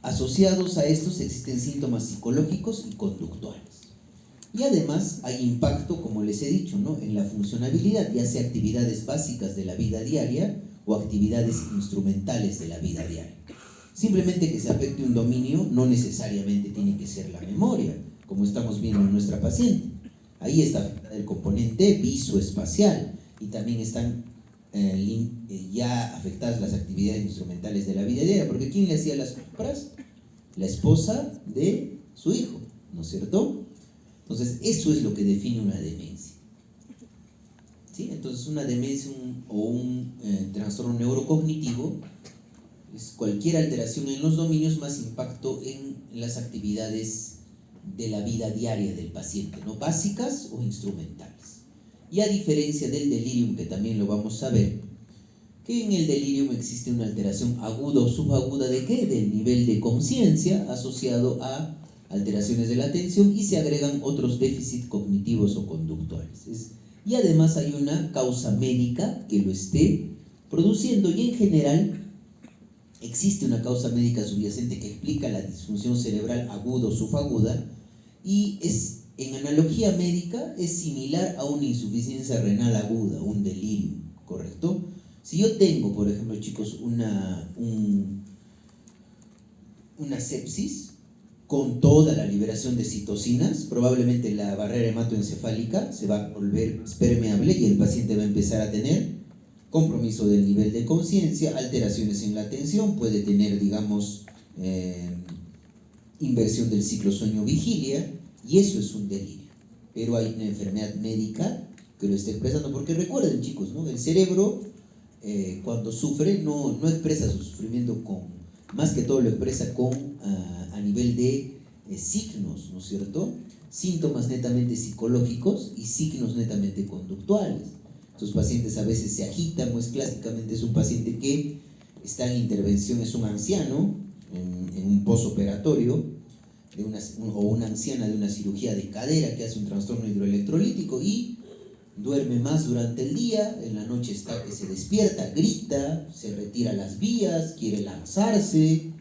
Asociados a estos existen síntomas psicológicos y conductuales. Y además hay impacto, como les he dicho, ¿no?, en la funcionabilidad, ya sea actividades básicas de la vida diaria o actividades instrumentales de la vida diaria. Simplemente que se afecte un dominio no necesariamente tiene que ser la memoria, como estamos viendo en nuestra paciente. Ahí está el componente visoespacial y también están ya afectadas las actividades instrumentales de la vida diaria, porque ¿quién le hacía las compras? La esposa de su hijo, ¿no es cierto? Entonces, eso es lo que define una demencia. ¿Sí? Entonces, una demencia o un trastorno neurocognitivo es cualquier alteración en los dominios más impacto en las actividades de la vida diaria del paciente, ¿no?, básicas o instrumentales. Y a diferencia del delirium, que también lo vamos a ver, que en el delirium existe una alteración aguda o subaguda ¿de qué? Del nivel de conciencia asociado a alteraciones de la atención, y se agregan otros déficits cognitivos o conductuales. Y además hay una causa médica que lo esté produciendo, y en general existe una causa médica subyacente que explica la disfunción cerebral aguda o subaguda, y en analogía médica es similar a una insuficiencia renal aguda, un delirium, ¿correcto? Si yo tengo, por ejemplo, chicos, una sepsis con toda la liberación de citocinas, probablemente la barrera hematoencefálica se va a volver permeable y el paciente va a empezar a tener compromiso del nivel de conciencia, alteraciones en la atención, puede tener, digamos, inversión del ciclo sueño-vigilia, y eso es un delirio. Pero hay una enfermedad médica que lo está expresando, porque recuerden, chicos, ¿no?, el cerebro cuando sufre no expresa su sufrimiento más que todo lo expresa a nivel de signos, ¿no es cierto? Síntomas netamente psicológicos y signos netamente conductuales. Estos pacientes a veces se agitan, pues clásicamente es un paciente que está en intervención, es un anciano en un posoperatorio, o una anciana de una cirugía de cadera que hace un trastorno hidroelectrolítico y duerme más durante el día, en la noche está que se despierta, grita, se retira las vías, quiere lanzarse.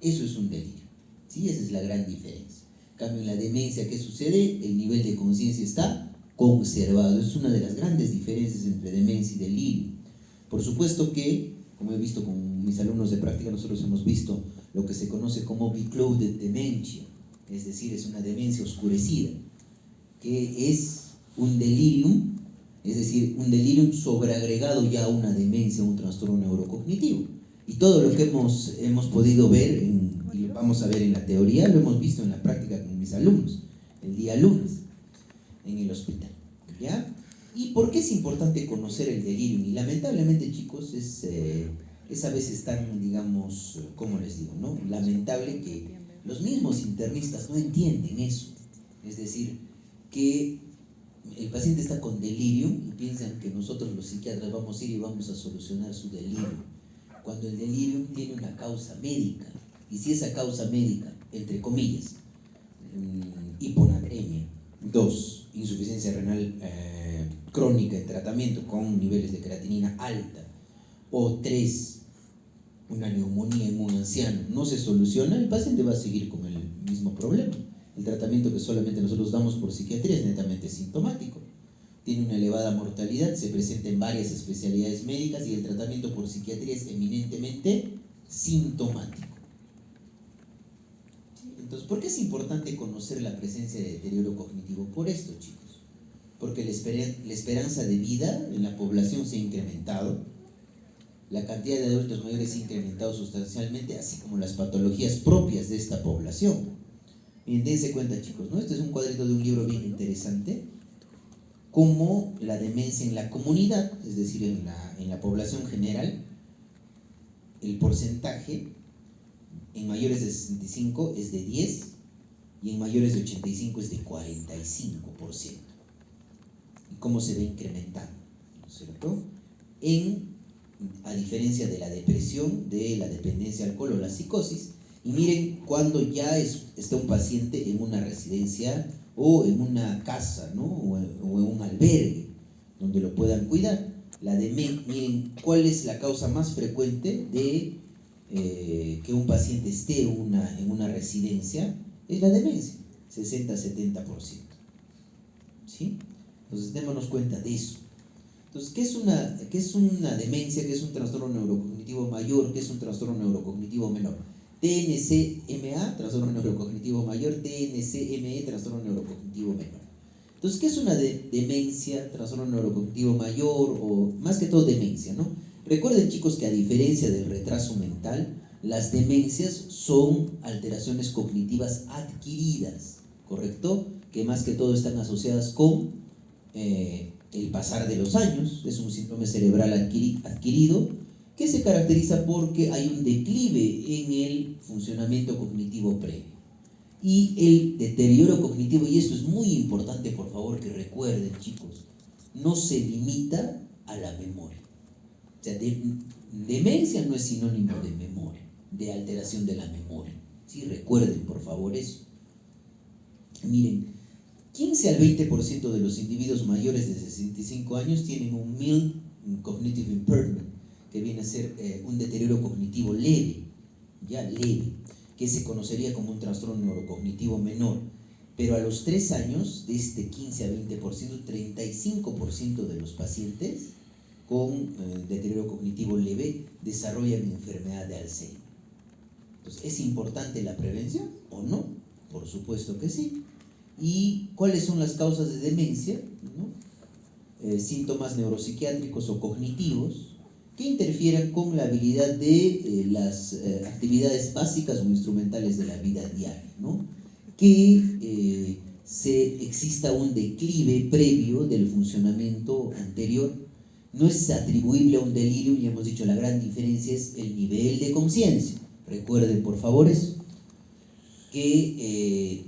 Eso es un delirio, ¿sí? Esa es la gran diferencia. En cambio, en la demencia, ¿qué sucede? El nivel de conciencia está conservado. Es una de las grandes diferencias entre demencia y delirio. Por supuesto que, como he visto con mis alumnos de práctica, nosotros hemos visto lo que se conoce como beclouded dementia, es decir, es una demencia oscurecida, que es un delirium, es decir, un delirium sobreagregado ya a una demencia, un trastorno neurocognitivo. Y todo lo que hemos podido ver, y lo vamos a ver en la teoría, lo hemos visto en la práctica con mis alumnos, el día lunes, en el hospital, ¿ya? ¿Y por qué es importante conocer el delirium? Y lamentablemente, chicos, es a veces tan, digamos, ¿cómo les digo?, ¿no?, lamentable que los mismos internistas no entienden eso. Es decir, que el paciente está con delirium y piensan que nosotros los psiquiatras vamos a ir y vamos a solucionar su delirio, cuando el delirium tiene una causa médica. Y si esa causa médica, entre comillas, hiponatremia, 2, insuficiencia renal crónica en tratamiento con niveles de creatinina alta, o 3, una neumonía en un anciano, no se soluciona, el paciente va a seguir con el mismo problema. El tratamiento que solamente nosotros damos por psiquiatría es netamente sintomático. Tiene una elevada mortalidad, se presenta en varias especialidades médicas, y el tratamiento por psiquiatría es eminentemente sintomático. Entonces, ¿por qué es importante conocer la presencia de deterioro cognitivo? Por esto, chicos. Porque la esperanza de vida en la población se ha incrementado, la cantidad de adultos mayores se ha incrementado sustancialmente, así como las patologías propias de esta población. Miren, dense cuenta, chicos, ¿no? Este es un cuadrito de un libro bien interesante, como la demencia en la comunidad, es decir, en la población general, el porcentaje en mayores de 65 es de 10 y en mayores de 85 es de 45%. Y cómo se ve incrementando, ¿no es cierto? A diferencia de la depresión, de la dependencia al alcohol o la psicosis. Y miren, cuando ya está un paciente en una residencia o en una casa, ¿no?, o en un albergue donde lo puedan cuidar. Miren, ¿cuál es la causa más frecuente de que un paciente esté en una residencia es la demencia, 60-70%. ¿Sí? Entonces démonos cuenta de eso. Entonces, ¿qué es una demencia? ¿Qué es un trastorno neurocognitivo mayor? ¿Qué es un trastorno neurocognitivo menor? TNCMA, trastorno neurocognitivo mayor; TNCME, trastorno neurocognitivo menor. Entonces, ¿qué es una demencia, trastorno neurocognitivo mayor, o más que todo demencia, ¿no? Recuerden, chicos, que a diferencia del retraso mental, las demencias son alteraciones cognitivas adquiridas, ¿correcto? Que más que todo están asociadas con el pasar de los años. Es un síndrome cerebral adquirido que se caracteriza porque hay un declive en el funcionamiento cognitivo previo. Y el deterioro cognitivo, y esto es muy importante, por favor, que recuerden, chicos, no se limita a la memoria. O sea, demencia no es sinónimo de memoria, de alteración de la memoria. ¿Sí? Recuerden, por favor, eso. Miren, 15 al 20% de los individuos mayores de 65 años tienen un mild cognitive impairment, que viene a ser un deterioro cognitivo leve, ya leve, que se conocería como un trastorno neurocognitivo menor. Pero a los 3 años, de este 15 a 20%, 35% de los pacientes con deterioro cognitivo leve desarrollan enfermedad de Alzheimer. Entonces, ¿es importante la prevención o no? Por supuesto que sí. ¿Y cuáles son las causas de demencia? ¿No? Síntomas neuropsiquiátricos o cognitivos que interfieran con la habilidad de las actividades básicas o instrumentales de la vida diaria, ¿no? Que exista un declive previo del funcionamiento anterior. No es atribuible a un delirio, ya hemos dicho, la gran diferencia es el nivel de conciencia. Recuerden, por favor, eso, que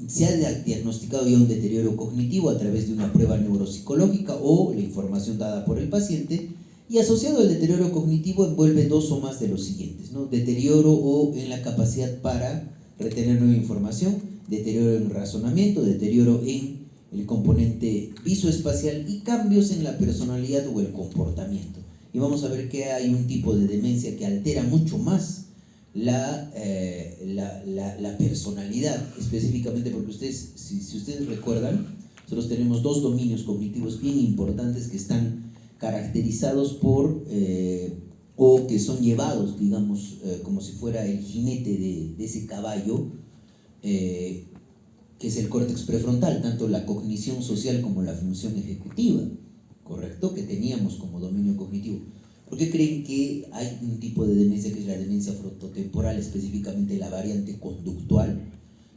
se ha diagnosticado ya un deterioro cognitivo a través de una prueba neuropsicológica o la información dada por el paciente, y asociado al deterioro cognitivo envuelve dos o más de los siguientes, ¿no? Deterioro o en la capacidad para retener nueva información, deterioro en razonamiento, deterioro en el componente visoespacial y cambios en la personalidad o el comportamiento. Y vamos a ver que hay un tipo de demencia que altera mucho más la personalidad, específicamente porque ustedes, si ustedes recuerdan, nosotros tenemos dos dominios cognitivos bien importantes que están caracterizados por o que son llevados, digamos, como si fuera el jinete de ese caballo, que es el córtex prefrontal, tanto la cognición social como la función ejecutiva, ¿correcto? Que teníamos como dominio cognitivo. ¿Por qué creen que hay un tipo de demencia que es la demencia frontotemporal, específicamente la variante conductual,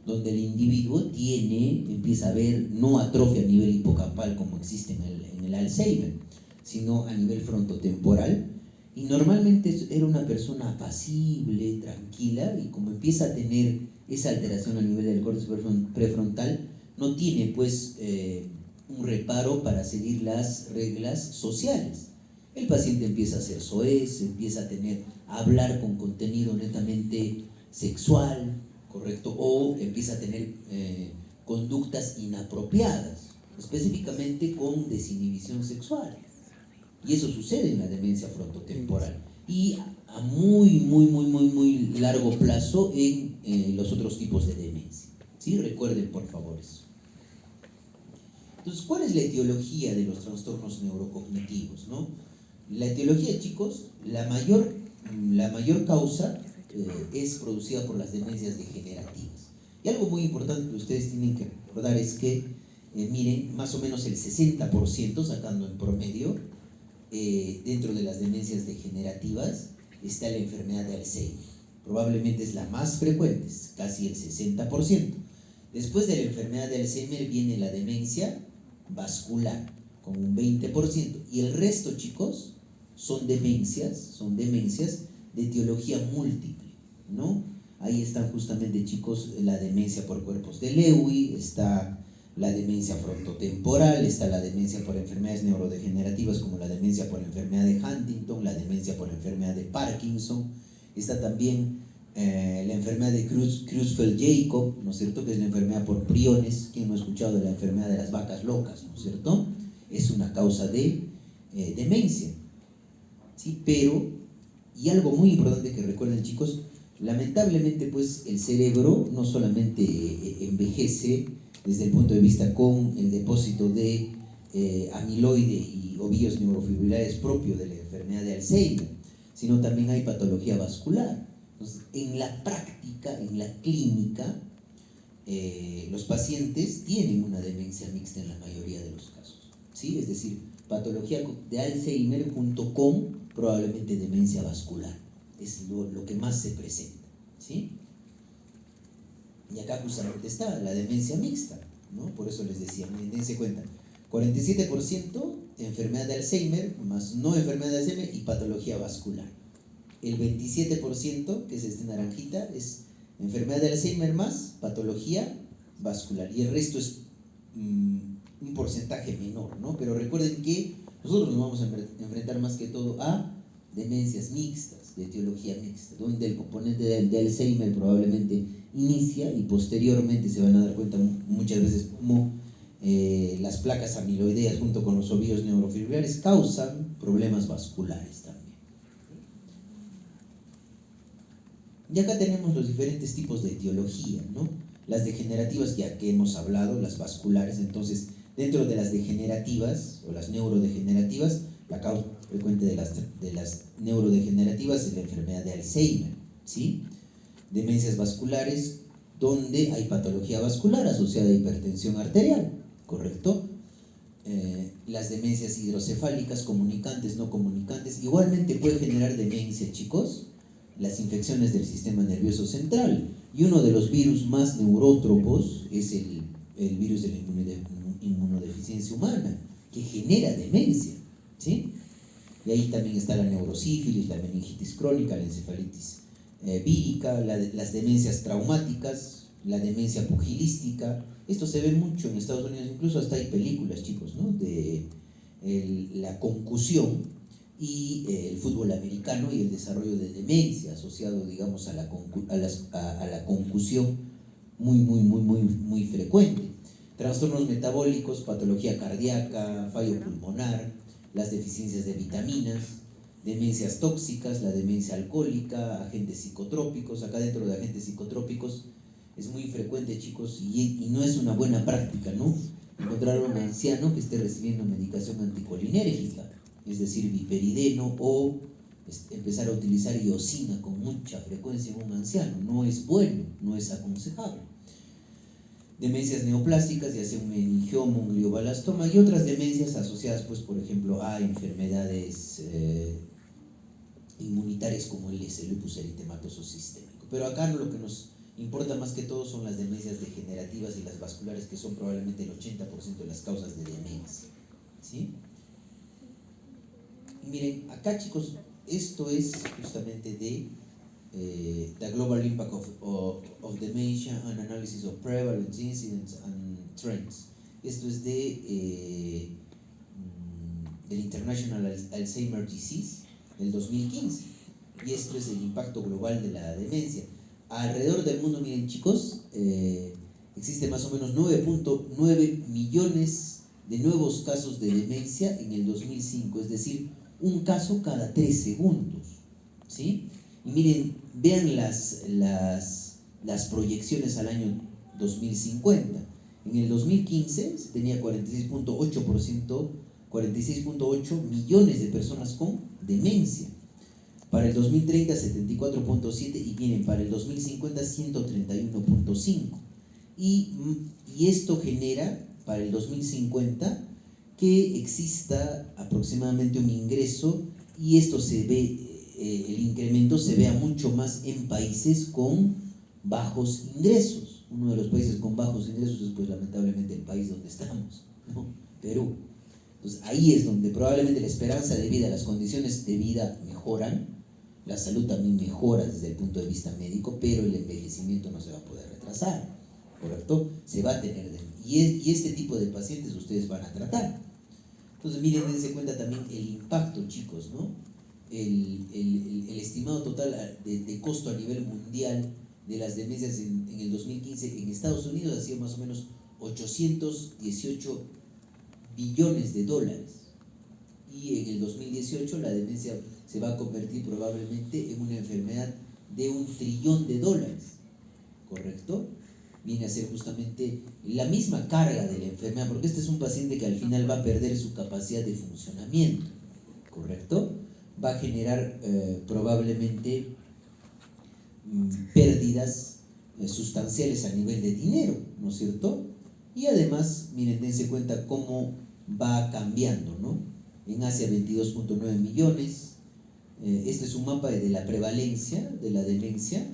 donde el individuo empieza a ver no atrofia a nivel hipocampal como existe en el Alzheimer, sino a nivel frontotemporal? Y normalmente era una persona apacible, tranquila, y como empieza a tener esa alteración a nivel del córtex prefrontal, no tiene pues un reparo para seguir las reglas sociales. El paciente empieza a ser soez, empieza a hablar con contenido netamente sexual, ¿correcto? O empieza a tener conductas inapropiadas, específicamente con desinhibición sexual. Y eso sucede en la demencia frontotemporal. Y a muy largo plazo en los otros tipos de demencia. ¿Sí? Recuerden, por favor, eso. Entonces, ¿cuál es la etiología de los trastornos neurocognitivos, ¿no? La etiología, chicos, la mayor causa es producida por las demencias degenerativas. Y algo muy importante que ustedes tienen que recordar es que, miren, más o menos el 60%, sacando en promedio, dentro de las demencias degenerativas está la enfermedad de Alzheimer. Probablemente es la más frecuente, es casi el 60%. Después de la enfermedad de Alzheimer viene la demencia vascular, con un 20%. Y el resto, chicos, son demencias de etiología múltiple, ¿no? Ahí están justamente, chicos, la demencia por cuerpos de Lewy, está la demencia frontotemporal, está la demencia por enfermedades neurodegenerativas como la demencia por enfermedad de Huntington, la demencia por enfermedad de Parkinson, está también la enfermedad de Creutzfeldt-Jakob, ¿no es cierto?, que es la enfermedad por priones. ¿Quién no ha escuchado de la enfermedad de las vacas locas, ¿no es cierto? Es una causa de demencia, ¿sí? Pero Y algo muy importante que recuerden, chicos, lamentablemente pues el cerebro no solamente envejece desde el punto de vista con el depósito de amiloide y ovillos neurofibrilares propio de la enfermedad de Alzheimer, sino también hay patología vascular. Entonces, en la práctica, en la clínica, los pacientes tienen una demencia mixta en la mayoría de los casos, ¿sí? Es decir, patología de Alzheimer junto con probablemente demencia vascular, es lo que más se presenta, ¿sí? Y acá justamente está la demencia mixta, ¿no? Por eso les decía, dense cuenta, 47% enfermedad de Alzheimer, más no enfermedad de Alzheimer y patología vascular. El 27%, que es este naranjita, es enfermedad de Alzheimer más patología vascular. Y el resto es un porcentaje menor, ¿no? Pero recuerden que nosotros nos vamos a enfrentar más que todo a demencias mixtas, de etiología mixta, donde el componente de Alzheimer probablemente inicia y posteriormente se van a dar cuenta muchas veces cómo las placas amiloideas junto con los ovillos neurofibrilares causan problemas vasculares también. Y acá tenemos los diferentes tipos de etiología, ¿no? Las degenerativas, ya que hemos hablado, las vasculares. Entonces, dentro de las degenerativas o las neurodegenerativas, la causa frecuente de las neurodegenerativas es la enfermedad de Alzheimer, ¿sí? Demencias vasculares, donde hay patología vascular asociada a hipertensión arterial, ¿correcto? Las demencias hidrocefálicas, comunicantes, no comunicantes, igualmente puede generar demencia, chicos, las infecciones del sistema nervioso central. Y uno de los virus más neurótropos es el virus de la inmunodeficiencia humana, que genera demencia, ¿sí? Y ahí también está la neurosífilis, la meningitis crónica, la encefalitis vírica, las demencias traumáticas, la demencia pugilística. Esto se ve mucho en Estados Unidos, incluso hasta hay películas, chicos, ¿no? De la concusión y el fútbol americano y el desarrollo de demencia asociado, digamos, a la concusión muy frecuente. Trastornos metabólicos, patología cardíaca, fallo pulmonar, las deficiencias de vitaminas, demencias tóxicas, la demencia alcohólica, agentes psicotrópicos. Acá dentro de agentes psicotrópicos es muy frecuente, chicos, y no es una buena práctica, ¿no? Encontrar a un anciano que esté recibiendo medicación anticolinérgica, es decir, viperideno, o empezar a utilizar iosina con mucha frecuencia en un anciano. No es bueno, no es aconsejable. Demencias neoplásticas, ya sea un meningioma, un glioblastoma y otras demencias asociadas, pues, por ejemplo, a enfermedades inmunitarias como el lupus eritematoso sistémico. Pero acá lo que nos importa más que todo son las demencias degenerativas y las vasculares, que son probablemente el 80% de las causas de demencia, ¿sí? Y miren, acá, chicos, esto es justamente de The Global Impact of Dementia and Analysis of Prevalence, Incidence and Trends. Esto es del International Alzheimer Disease del 2015, y esto es el impacto global de la demencia. Alrededor del mundo, miren, chicos, existe más o menos 9.9 millones de nuevos casos de demencia en el 2005, es decir, un caso cada 3 segundos, ¿sí? Y miren, vean las proyecciones al año 2050. En el 2015 se tenía 46.8 millones de personas con demencia. Para el 2030, 74.7, y miren, para el 2050, 131.5. Y esto genera, para el 2050, que exista aproximadamente un ingreso, y esto se ve, el incremento se vea mucho más en países con bajos ingresos. Uno de los países con bajos ingresos es, pues, lamentablemente el país donde estamos, ¿no? Perú. Entonces ahí es donde probablemente la esperanza de vida, las condiciones de vida mejoran, la salud también mejora desde el punto de vista médico, pero el envejecimiento no se va a poder retrasar, ¿correcto? Se va a tener, y este tipo de pacientes ustedes van a tratar. Entonces, miren, dense cuenta también el impacto, chicos, ¿no? El estimado total de costo a nivel mundial de las demencias en el 2015 en Estados Unidos ha sido más o menos 818 billones de dólares, y en el 2018 la demencia se va a convertir probablemente en una enfermedad de $1 trillón, ¿correcto? Viene a ser justamente la misma carga de la enfermedad, porque este es un paciente que al final va a perder su capacidad de funcionamiento, ¿correcto? Va a generar probablemente pérdidas sustanciales a nivel de dinero, ¿no es cierto? Y además, miren, dense cuenta cómo va cambiando, ¿no? En Asia 22.9 millones. Este es un mapa de la prevalencia de la demencia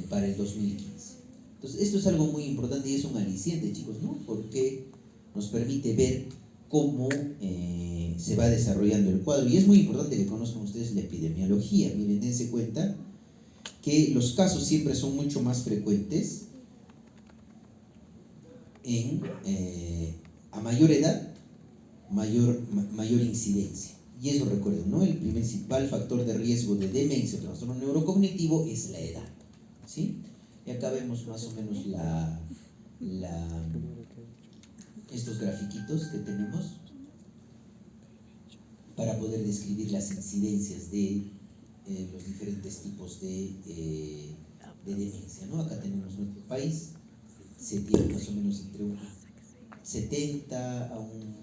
para el 2015. Entonces, esto es algo muy importante y es un aliciente, chicos, ¿no? Porque nos permite ver cómo se va desarrollando el cuadro. Y es muy importante que conozcan ustedes la epidemiología. Miren, dense cuenta que los casos siempre son mucho más frecuentes a mayor edad, mayor incidencia. Y eso recuerden, ¿no? El principal factor de riesgo de demencia o trastorno neurocognitivo es la edad, ¿sí? Y acá vemos más o menos estos grafiquitos que tenemos para poder describir las incidencias de los diferentes tipos de demencia, ¿no? Acá tenemos nuestro país, se tiene más o menos entre un 70 a un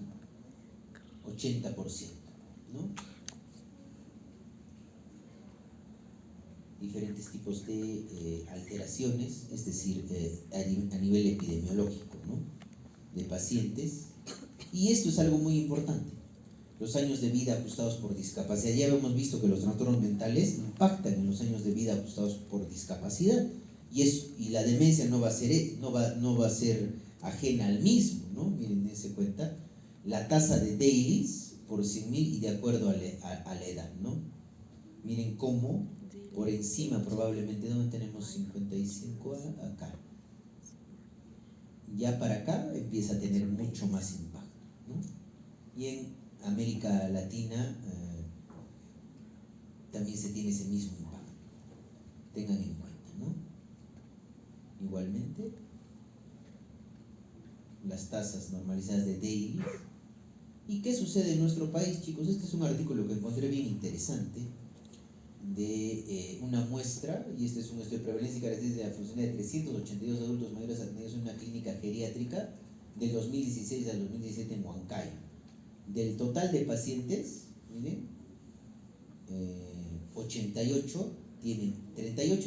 80%, ¿no? Diferentes tipos de alteraciones, es decir, a nivel epidemiológico, ¿no? De pacientes. Y esto es algo muy importante. Los años de vida ajustados por discapacidad. Ya hemos visto que los trastornos mentales impactan en los años de vida ajustados por discapacidad. Y la demencia no va a ser ajena al mismo, ¿no? Miren, dense cuenta. La tasa de DAILIES por 100.000 y de acuerdo a la edad, ¿no? Miren cómo por encima probablemente, donde tenemos 55 acá. Ya para acá empieza a tener mucho más impacto, ¿no? Y en América Latina también se tiene ese mismo impacto. Tengan en cuenta, ¿no? Igualmente, las tasas normalizadas de DAILIES. ¿Y qué sucede en nuestro país, chicos? Este es un artículo que encontré bien interesante de una muestra, y este es un estudio de prevalencia y características de la funcionalidad de 382 adultos mayores atendidos en una clínica geriátrica del 2016 al 2017 en Huancayo. Del total de pacientes, miren, 38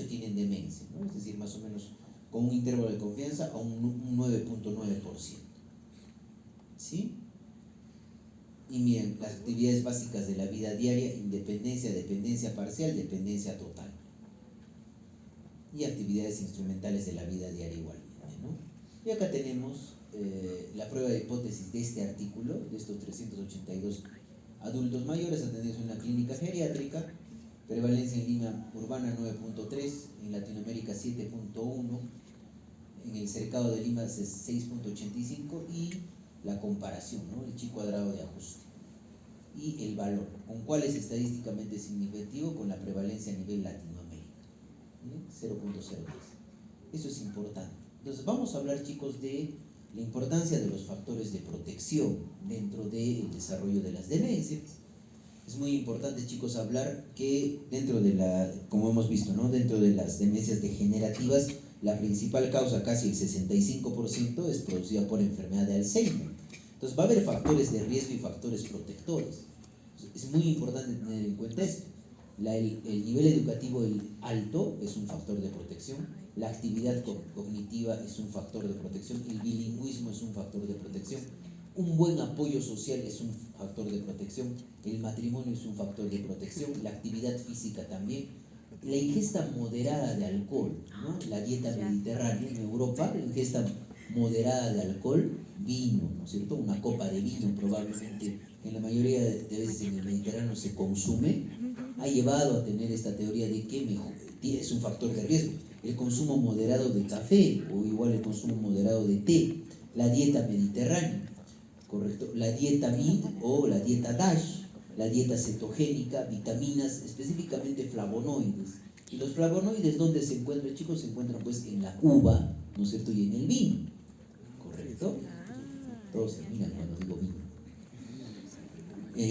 tienen demencia, ¿no? Es decir, más o menos con un intervalo de confianza a un 9.9%. ¿Sí? Y miren, las actividades básicas de la vida diaria: independencia, dependencia parcial, dependencia total. Y actividades instrumentales de la vida diaria igualmente, ¿no? Y acá tenemos la prueba de hipótesis de este artículo, de estos 382 adultos mayores atendidos en una clínica geriátrica. Prevalencia en Lima urbana 9.3, en Latinoamérica 7.1, en el cercado de Lima 6.85 y la comparación, ¿no? El chi cuadrado de ajuste y el valor, con cuál es estadísticamente significativo con la prevalencia a nivel Latinoamérica, 0.03. Eso es importante. Entonces vamos a hablar, chicos, de la importancia de los factores de protección dentro del desarrollo de las demencias. Es muy importante, chicos, hablar que dentro de como hemos visto, ¿no? Dentro de las demencias degenerativas, la principal causa, casi el 65%, es producida por enfermedad de Alzheimer. Entonces va a haber factores de riesgo y factores protectores. Es muy importante tener en cuenta esto. El nivel educativo alto es un factor de protección, la actividad cognitiva es un factor de protección, el bilingüismo es un factor de protección, un buen apoyo social es un factor de protección, el matrimonio es un factor de protección, la actividad física también, la ingesta moderada de alcohol, ¿no? La dieta mediterránea en Europa, la ingesta moderada de alcohol, vino, ¿no es cierto? Una copa de vino probablemente, en la mayoría de veces en el Mediterráneo se consume, ha llevado a tener esta teoría de que es un factor de riesgo. El consumo moderado de café o igual el consumo moderado de té, la dieta mediterránea, ¿correcto? La dieta MID o la dieta DASH, la dieta cetogénica, vitaminas, específicamente flavonoides. Y los flavonoides, ¿dónde se encuentran, chicos? Se encuentran pues en la uva, ¿no es cierto? Y en el vino, ¿correcto? Todos se miran cuando digo vino.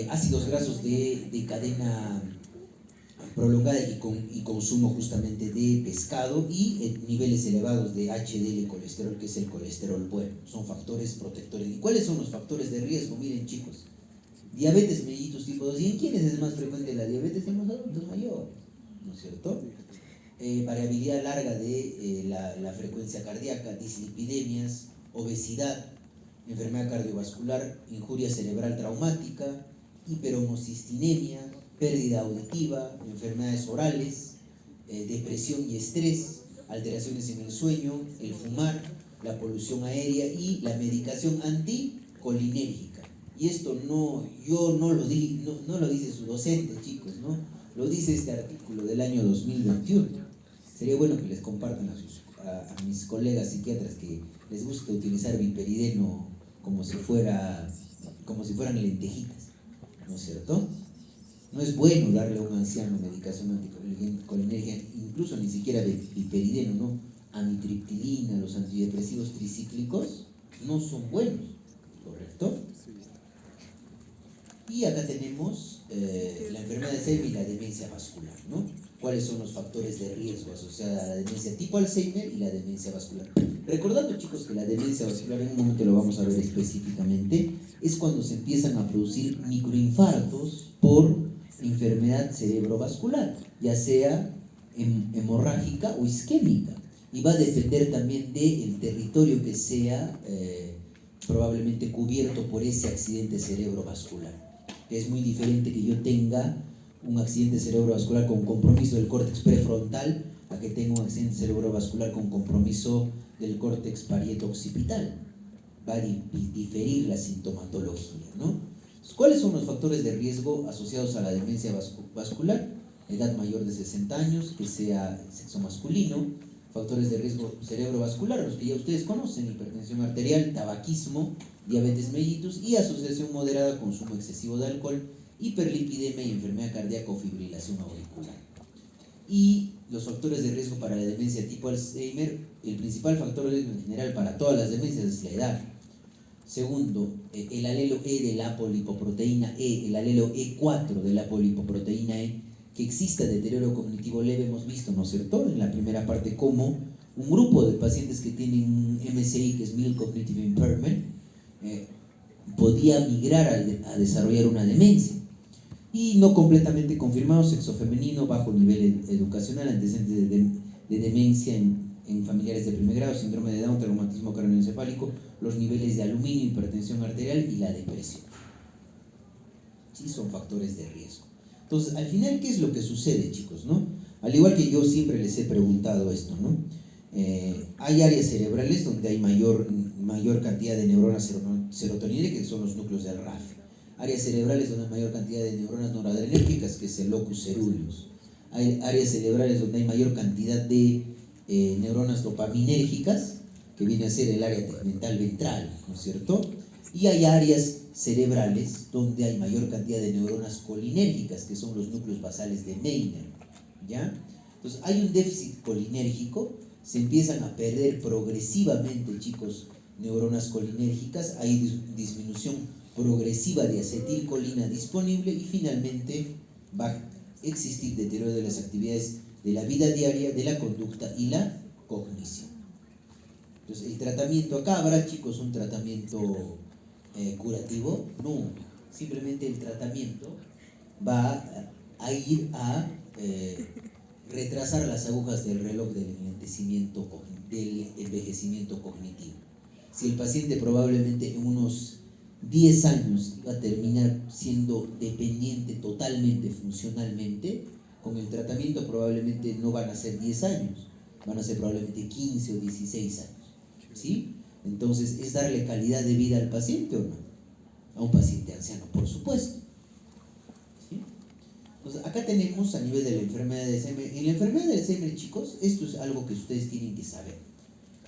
ácidos grasos de cadena prolongada y consumo justamente de pescado y niveles elevados de HDL colesterol, que es el colesterol bueno. Son factores protectores. ¿Y cuáles son los factores de riesgo? Miren, chicos, diabetes mellitus tipo 2. ¿Y en quiénes es más frecuente la diabetes? En los adultos mayores, ¿no es cierto? Variabilidad larga de la frecuencia cardíaca, dislipidemias, obesidad, enfermedad cardiovascular, injuria cerebral traumática, hiperhomocistinemia, pérdida auditiva, enfermedades orales, depresión y estrés, alteraciones en el sueño, el fumar, la polución aérea y la medicación anticolinérgica. Y esto yo no lo dice su docente, chicos, ¿no? Lo dice este artículo del año 2021. Sería bueno que les compartan a mis colegas psiquiatras que les gusta utilizar viperideno como si fueran lentejitas, ¿no es cierto? No es bueno darle a un anciano medicación anticolinérgica, incluso ni siquiera viperideno, ¿no? Amitriptilina, los antidepresivos tricíclicos no son buenos, ¿correcto? Y acá tenemos la enfermedad de Alzheimer y la demencia vascular, ¿no? ¿Cuáles son los factores de riesgo asociados a la demencia tipo Alzheimer y la demencia vascular? Recordando, chicos, que la demencia vascular, en un momento lo vamos a ver específicamente, es cuando se empiezan a producir microinfartos por enfermedad cerebrovascular, ya sea hemorrágica o isquémica, y va a depender también del territorio que sea probablemente cubierto por ese accidente cerebrovascular. Es muy diferente que yo tenga un accidente cerebrovascular con compromiso del córtex prefrontal a que tenga un accidente cerebrovascular con compromiso del córtex parieto-occipital. Va a diferir la sintomatología, ¿no? ¿Cuáles son los factores de riesgo asociados a la demencia vascular? Edad mayor de 60 años, que sea sexo masculino. Factores de riesgo cerebrovascular, los que ya ustedes conocen: hipertensión arterial, tabaquismo, diabetes mellitus y asociación moderada, consumo excesivo de alcohol, hiperlipidemia y enfermedad cardíaca o fibrilación auricular. Y los factores de riesgo para la demencia tipo Alzheimer: el principal factor de riesgo en general para todas las demencias es la edad. Segundo, el alelo E de la apolipoproteína E, el alelo E4 de la apolipoproteína E, que exista deterioro cognitivo leve. Hemos visto, ¿no es cierto?, en la primera parte cómo un grupo de pacientes que tienen MCI, que es Mild Cognitive Impairment, podía migrar a desarrollar una demencia. Y no completamente confirmado: sexo femenino, bajo nivel educacional, antecedentes de demencia en familiares de primer grado, síndrome de Down, traumatismo craneoencefálico, los niveles de aluminio, hipertensión arterial y la depresión. Sí, son factores de riesgo. Entonces, al final, ¿qué es lo que sucede, chicos, no? Al igual que yo siempre les he preguntado esto, ¿no? Hay áreas cerebrales donde hay mayor cantidad de neuronas serotoninérgicas, que son los núcleos del RAF. Áreas cerebrales donde hay mayor cantidad de neuronas noradrenérgicas, que es el locus ceruleus. Hay áreas cerebrales donde hay mayor cantidad de neuronas dopaminérgicas, que viene a ser el área tegmental ventral, ¿no es cierto? Y hay áreas cerebrales donde hay mayor cantidad de neuronas colinérgicas, que son los núcleos basales de Meiner, ¿ya? Entonces, hay un déficit colinérgico, se empiezan a perder progresivamente, chicos, neuronas colinérgicas, hay disminución progresiva de acetilcolina disponible y finalmente va a existir deterioro de las actividades de la vida diaria, de la conducta y la cognición. Entonces, el tratamiento acá, ¿habrá, chicos, un tratamiento curativo? No, simplemente el tratamiento va a ir a retrasar las agujas del reloj del envejecimiento cognitivo. Si el paciente probablemente en unos 10 años va a terminar siendo dependiente totalmente funcionalmente, con el tratamiento probablemente no van a ser 10 años, van a ser probablemente 15 o 16 años, ¿sí? Entonces, ¿es darle calidad de vida al paciente o no? A un paciente anciano, por supuesto, ¿sí? Entonces, acá tenemos a nivel de la enfermedad de Alzheimer. En la enfermedad de Alzheimer, chicos, esto es algo que ustedes tienen que saber.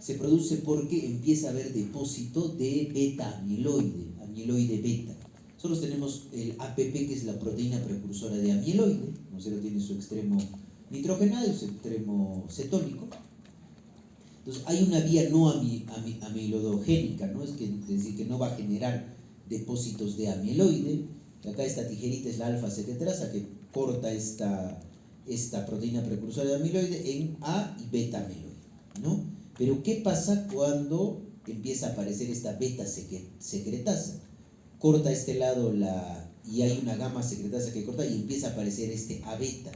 Se produce porque empieza a haber depósito de amiloide beta. Nosotros tenemos el APP, que es la proteína precursora de amiloide, ¿no? Se lo tiene su extremo nitrogenado y su extremo cetónico. Entonces, hay una vía no amiloidogénica, ¿no? Es decir, que no va a generar depósitos de amiloide, Acá esta tijerita es la alfa-secretasa que corta esta proteína precursora de amiloide en A y beta amiloide, ¿no? Pero ¿qué pasa cuando empieza a aparecer esta beta-secretasa? Corta este lado y hay una gamma secretasa que corta y empieza a aparecer este A beta.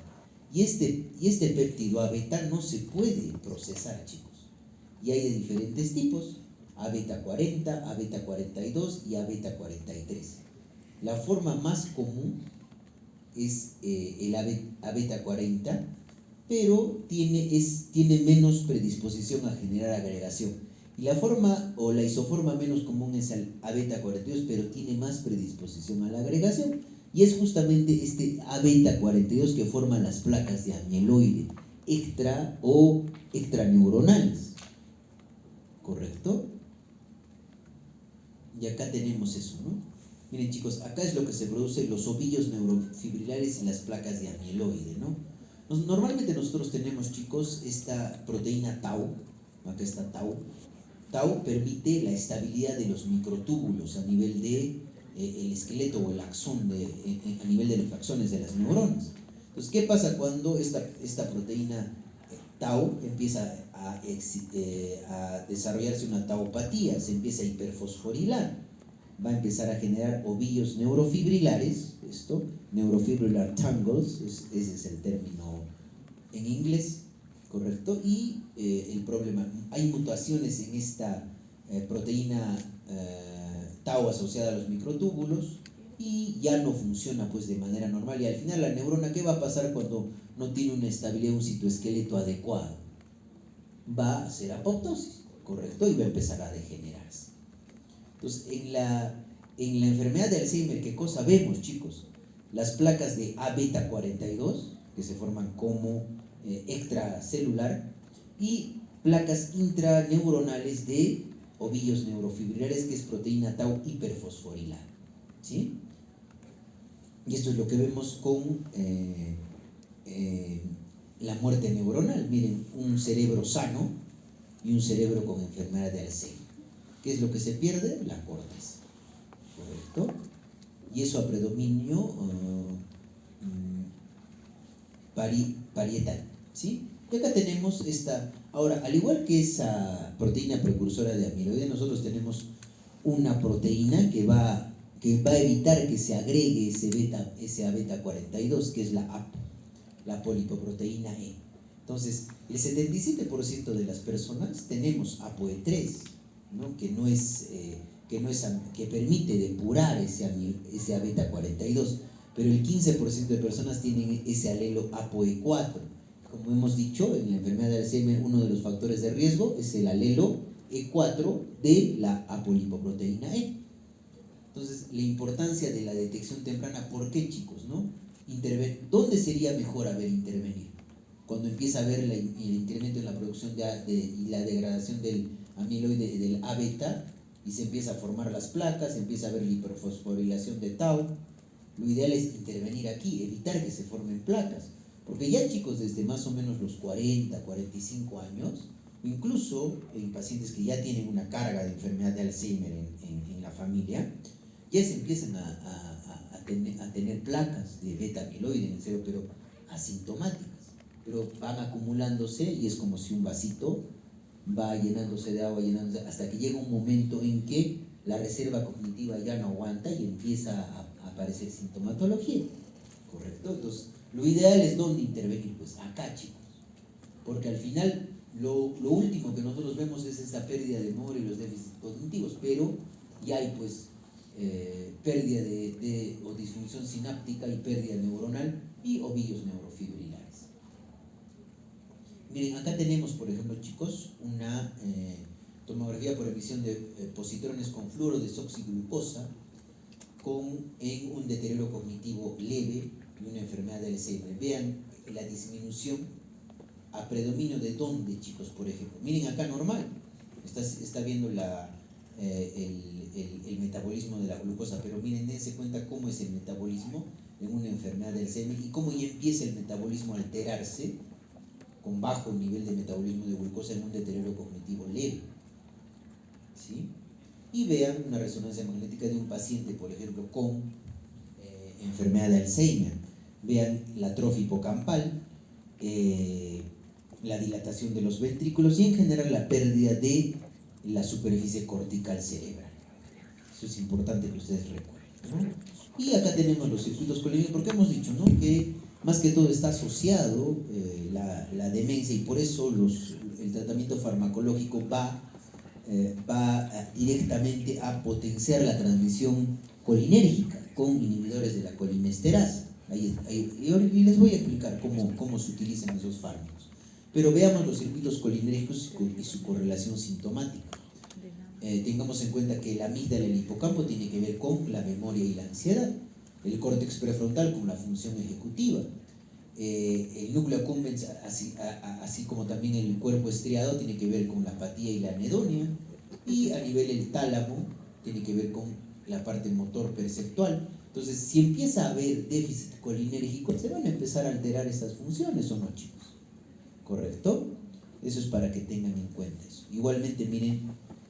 Y este péptido A beta no se puede procesar, chicos. Y hay de diferentes tipos: A beta 40, A beta 42 y A beta 43. La forma más común es el A beta 40, pero tiene menos predisposición a generar agregación. Y la forma o la isoforma menos común es el A beta 42, pero tiene más predisposición a la agregación. Y es justamente este A beta 42 que forma las placas de amiloide extra o extraneuronales. ¿Correcto? Y acá tenemos eso, ¿no? Miren, chicos, acá es lo que se produce: los ovillos neurofibrilares y las placas de amiloide, ¿no? Normalmente nosotros tenemos, chicos, esta proteína tau. Acá está tau. Tau permite la estabilidad de los microtúbulos a nivel de el esqueleto o el axón, a nivel de los axones de las neuronas. Entonces, ¿qué pasa cuando esta proteína tau empieza a desarrollarse una taupatía? Se empieza a hiperfosforilar, va a empezar a generar ovillos neurofibrilares, neurofibrilar tangles, ese es el término en inglés, ¿correcto? Y el problema, hay mutaciones en esta proteína tau asociada a los microtúbulos y ya no funciona pues de manera normal, y al final la neurona, ¿qué va a pasar cuando no tiene una estabilidad, un citoesqueleto adecuado? Va a hacer apoptosis, ¿correcto? Y va a empezar a degenerarse. Entonces, en la enfermedad de Alzheimer, ¿qué cosa vemos, chicos? Las placas de A beta 42, que se forman como extracelular, y placas intraneuronales de ovillos neurofibrilares, que es proteína tau hiperfosforilada, ¿sí? Y esto es lo que vemos con la muerte neuronal. Miren, un cerebro sano y un cerebro con enfermedad de Alzheimer. ¿Qué es lo que se pierde? La corteza, ¿correcto? Y eso a predominio parietal, ¿sí? Y acá tenemos esta. Ahora, al igual que esa proteína precursora de amiloide, nosotros tenemos una proteína que va a evitar que se agregue ese A beta 42, que es la apolipoproteína E. Entonces, el 77% de las personas tenemos ApoE3, ¿no? que permite depurar ese A beta 42, pero el 15% de personas tienen ese alelo ApoE4. Como hemos dicho, en la enfermedad de Alzheimer, uno de los factores de riesgo es el alelo E4 de la apolipoproteína E. Entonces, la importancia de la detección temprana. ¿Por qué, chicos? ¿No? ¿Dónde sería mejor intervenir? Cuando empieza a haber el incremento en la producción y la degradación del amiloide, del A beta, y se empieza a formar las placas, empieza a haber la hiperfosforilación de tau. Lo ideal es intervenir aquí, evitar que se formen placas, porque ya, chicos, desde más o menos los 40, 45 años, incluso en pacientes que ya tienen una carga de enfermedad de Alzheimer en la familia, ya se empiezan a tener placas de beta amiloide en el cerebro, pero asintomáticas, pero van acumulándose, y es como si un vasito va llenándose de agua, hasta que llega un momento en que la reserva cognitiva ya no aguanta y empieza a aparecer sintomatología, ¿correcto? Entonces, lo ideal es ¿dónde intervenir? Pues acá, chicos, porque al final lo último que nosotros vemos es esta pérdida de memoria y los déficits cognitivos, pero ya hay pues pérdida o disfunción sináptica y pérdida neuronal y ovillos neurofibrilares. Miren, acá tenemos, por ejemplo, chicos, una tomografía por emisión de positrones con fluoro de desoxiglucosa en un deterioro cognitivo leve y una enfermedad de Alzheimer. Vean la disminución a predominio de dónde, chicos, por ejemplo. Miren acá normal, está viendo el metabolismo de la glucosa, pero miren, dense cuenta cómo es el metabolismo en una enfermedad de Alzheimer y cómo ya empieza el metabolismo a alterarse con bajo nivel de metabolismo de glucosa en un deterioro cognitivo leve, ¿sí? Y vean una resonancia magnética de un paciente, por ejemplo, con enfermedad de Alzheimer. Vean la atrofia hipocampal, la dilatación de los ventrículos y en general la pérdida de la superficie cortical cerebral. Eso es importante que ustedes recuerden, ¿no? Y acá tenemos los circuitos colinérgicos, porque hemos dicho, ¿no?, que más que todo está asociado la demencia, y por eso el tratamiento farmacológico va directamente a potenciar la transmisión colinérgica con inhibidores de la colinesterasa. Y les voy a explicar cómo se utilizan esos fármacos. Pero veamos los circuitos colinérgicos y su correlación sintomática. Tengamos en cuenta que la amígdala y el hipocampo tiene que ver con la memoria y la ansiedad, el córtex prefrontal con la función ejecutiva, el núcleo accumbens, así como también el cuerpo estriado, tiene que ver con la apatía y la anedonia, y a nivel el tálamo tiene que ver con la parte motor perceptual. Entonces, si empieza a haber déficit colinérgico, se van a empezar a alterar estas funciones, ¿o no, chicos? ¿Correcto? Eso es para que tengan en cuenta eso. Igualmente, miren,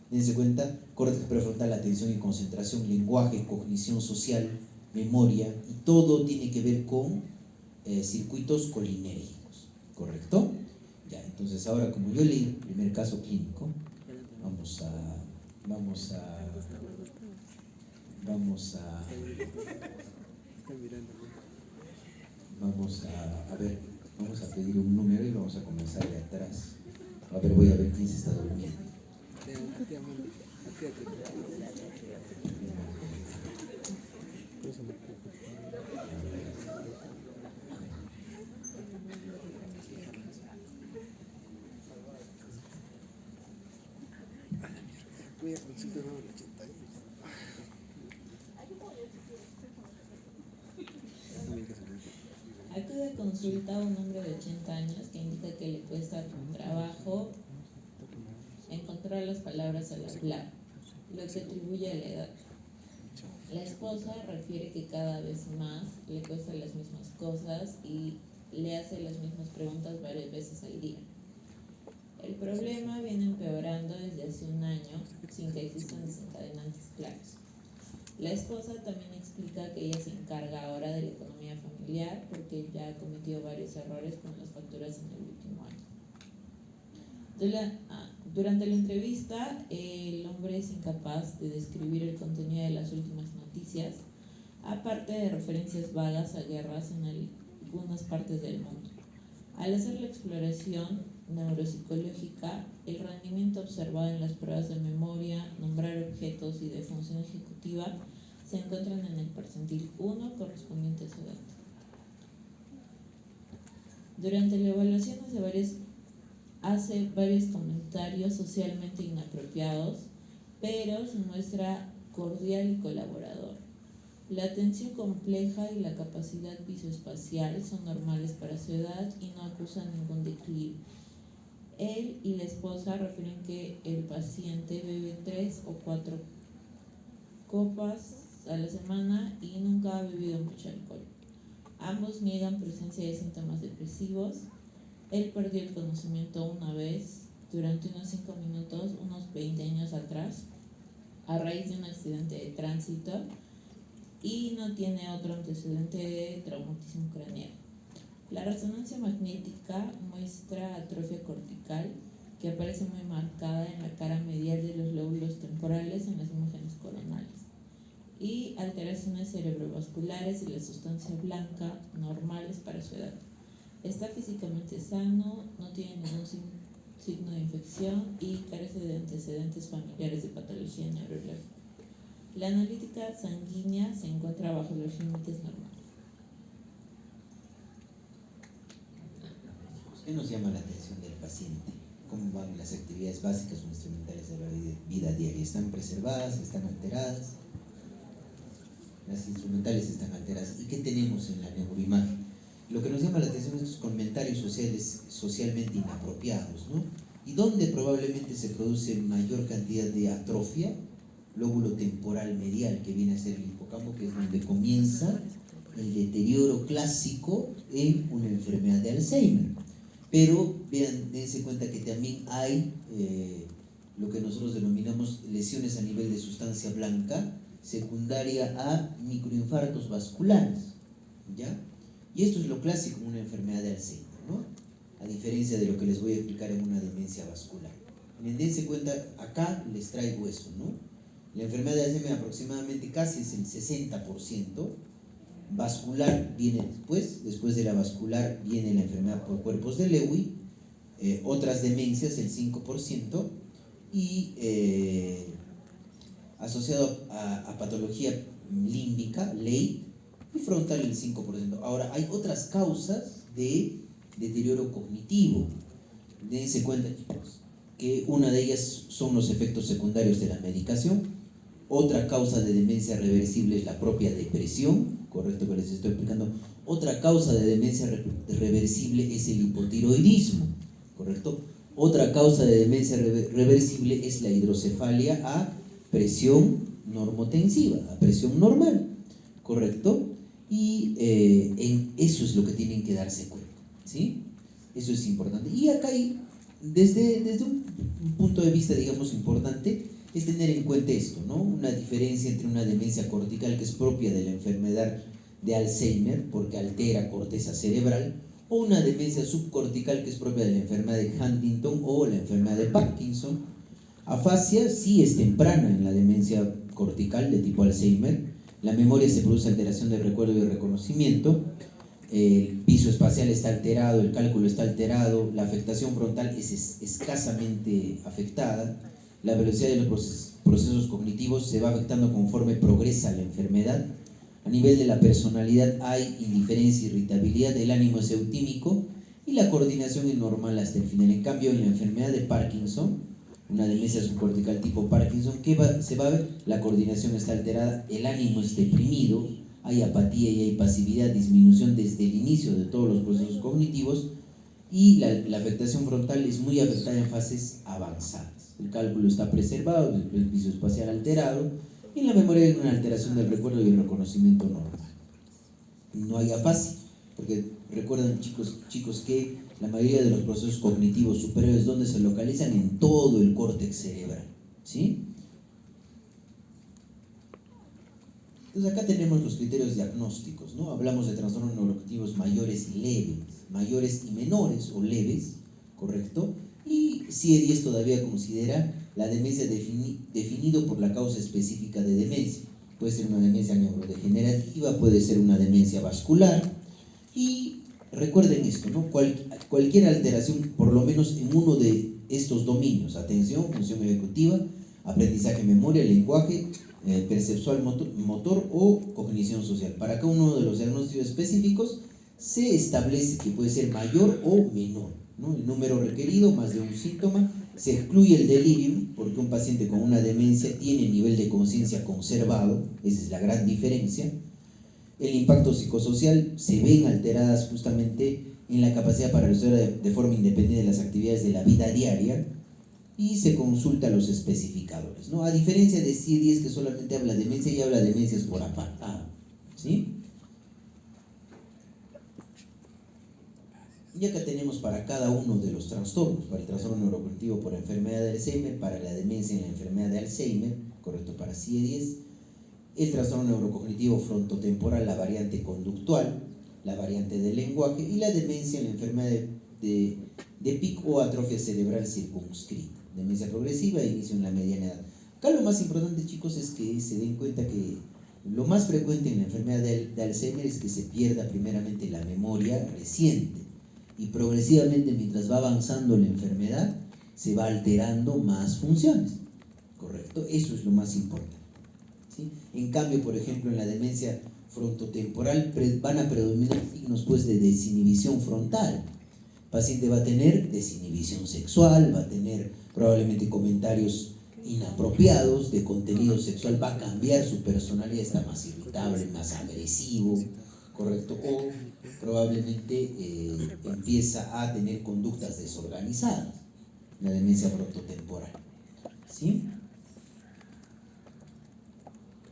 dense cuenta, córtex prefrontal, atención y concentración, lenguaje, cognición social, memoria, y todo tiene que ver con circuitos colinérgicos, ¿correcto? Ya, entonces ahora, como yo leí el primer caso clínico, vamos a pedir un número y vamos a comenzar de atrás. A ver, voy a ver quién se está durmiendo. Acude a consulta a un hombre de 80 años que indica que le cuesta trabajo encontrar las palabras al hablar, lo que atribuye a la edad. La esposa refiere que cada vez más le cuestan las mismas cosas y le hace las mismas preguntas varias veces al día. El problema viene empeorando desde hace un año sin que existan desencadenantes claros. La esposa también explica que ella se encarga ahora de la economía familiar porque ya ha cometido varios errores con las facturas en el último año. Durante la entrevista, el hombre es incapaz de describir el contenido de las últimas noticias, aparte de referencias vagas a guerras en algunas partes del mundo. Al hacer la exploración neuropsicológica, el rendimiento observado en las pruebas de memoria, nombrar objetos y de función ejecutiva se encuentran en el percentil 1 correspondiente a su edad. Durante la evaluación hace varios comentarios socialmente inapropiados, pero se muestra cordial y colaborador. La atención compleja y la capacidad visoespacial son normales para su edad y no acusan ningún declive. Él y la esposa refieren que el paciente bebe 3 o 4 copas a la semana y nunca ha bebido mucho alcohol. Ambos niegan presencia de síntomas depresivos. Él perdió el conocimiento una vez, durante unos 5 minutos, unos 20 años atrás, a raíz de un accidente de tránsito, y no tiene otro antecedente de traumatismo craneal. La resonancia magnética muestra atrofia cortical que aparece muy marcada en la cara medial de los lóbulos temporales en las imágenes coronales, y alteraciones cerebrovasculares y la sustancia blanca normales para su edad. Está físicamente sano, no tiene ningún signo de infección y carece de antecedentes familiares de patología neurológica. La analítica sanguínea se encuentra bajo los límites normales. ¿Qué nos llama la atención del paciente? ¿Cómo van las actividades básicas o instrumentales de la vida diaria? ¿Están preservadas? ¿Están alteradas? Las instrumentales están alteradas. ¿Y qué tenemos en la neuroimagen? Lo que nos llama la atención es los comentarios socialmente inapropiados, ¿no? Y donde probablemente se produce mayor cantidad de atrofia, lóbulo temporal medial, que viene a ser el hipocampo, que es donde comienza el deterioro clásico en una enfermedad de Alzheimer. Pero vean, dense cuenta que también hay lo que nosotros denominamos lesiones a nivel de sustancia blanca secundaria a microinfartos vasculares. ¿ya? Y esto es lo clásico en una enfermedad de Alzheimer, ¿no? A diferencia de lo que les voy a explicar en una demencia vascular. Dense cuenta, acá les traigo eso, ¿no? La enfermedad de Alzheimer aproximadamente casi es el 60%, vascular viene después de la vascular viene la enfermedad por cuerpos de Lewy, otras demencias el 5%, y asociado a patología límbica, ley, y frontal el 5%. Ahora, hay otras causas de deterioro cognitivo. Dense cuenta, chicos, que una de ellas son los efectos secundarios de la medicación. Otra causa de demencia reversible es la propia depresión, correcto que les estoy explicando. Otra causa de demencia reversible es el hipotiroidismo, correcto. Otra causa de demencia reversible es la hidrocefalia a presión normotensiva, a presión normal, correcto. Y eso es lo que tienen que darse cuenta, ¿sí? Eso es importante. Y acá hay, desde un punto de vista, digamos, importante, es tener en cuenta esto, ¿no? Una diferencia entre una demencia cortical que es propia de la enfermedad de Alzheimer, porque altera corteza cerebral, o una demencia subcortical que es propia de la enfermedad de Huntington o la enfermedad de Parkinson. Afasia sí es temprana en la demencia cortical de tipo Alzheimer. La memoria se produce alteración del recuerdo y el reconocimiento. El piso espacial está alterado, el cálculo está alterado, la afectación frontal es escasamente afectada. La velocidad de los procesos cognitivos se va afectando conforme progresa la enfermedad. A nivel de la personalidad hay indiferencia, irritabilidad, el ánimo es eutímico y la coordinación es normal hasta el final. En cambio, en la enfermedad de Parkinson, una demencia subcortical tipo Parkinson, se va a ver? La coordinación está alterada, el ánimo es deprimido, hay apatía y hay pasividad, disminución desde el inicio de todos los procesos cognitivos, y la afectación frontal es muy afectada en fases avanzadas. El cálculo está preservado, el piso espacial alterado, y en la memoria hay una alteración del recuerdo y el reconocimiento normal. No hay afasia, porque recuerden, chicos, que la mayoría de los procesos cognitivos superiores, ¿dónde se localizan? En todo el córtex cerebral, ¿sí? Entonces acá tenemos los criterios diagnósticos, ¿no? Hablamos de trastornos neurocognitivos mayores y leves, mayores y menores o leves, ¿correcto? Y CIE-10 todavía considera la demencia definido por la causa específica de demencia. Puede ser una demencia neurodegenerativa, puede ser una demencia vascular. Y recuerden esto, ¿no? Cualquier alteración, por lo menos en uno de estos dominios: atención, función ejecutiva, aprendizaje, memoria, lenguaje, perceptual, motor o cognición social. Para cada uno de los diagnósticos específicos se establece que puede ser mayor o menor, ¿no? El número requerido, más de un síntoma. Se excluye el delirio, porque un paciente con una demencia tiene nivel de conciencia conservado, esa es la gran diferencia. El impacto psicosocial, se ven alteradas justamente en la capacidad para resolver de forma independiente las actividades de la vida diaria, y se consulta los especificadores, ¿no? A diferencia de CIE-10, que solamente habla de demencia y habla de demencias por apartado, ¿sí? Y acá tenemos para cada uno de los trastornos: para el trastorno neurocognitivo por enfermedad de Alzheimer, para la demencia en la enfermedad de Alzheimer, correcto, para CIE-10, el trastorno neurocognitivo frontotemporal, la variante conductual, la variante del lenguaje, y la demencia en la enfermedad de PIC o atrofia cerebral circunscrita, demencia progresiva e inicio en la mediana edad. Acá lo más importante, chicos, es que se den cuenta que lo más frecuente en la enfermedad de Alzheimer es que se pierda primeramente la memoria reciente, y progresivamente, mientras va avanzando la enfermedad, se va alterando más funciones, ¿correcto? Eso es lo más importante, ¿sí? En cambio, por ejemplo, en la demencia frontotemporal van a predominar signos, pues, de desinhibición frontal. El paciente va a tener desinhibición sexual, va a tener probablemente comentarios inapropiados de contenido sexual, va a cambiar su personalidad, está más irritable, más agresivo, ¿correcto? O probablemente empieza a tener conductas desorganizadas, la demencia frontotemporal, ¿sí?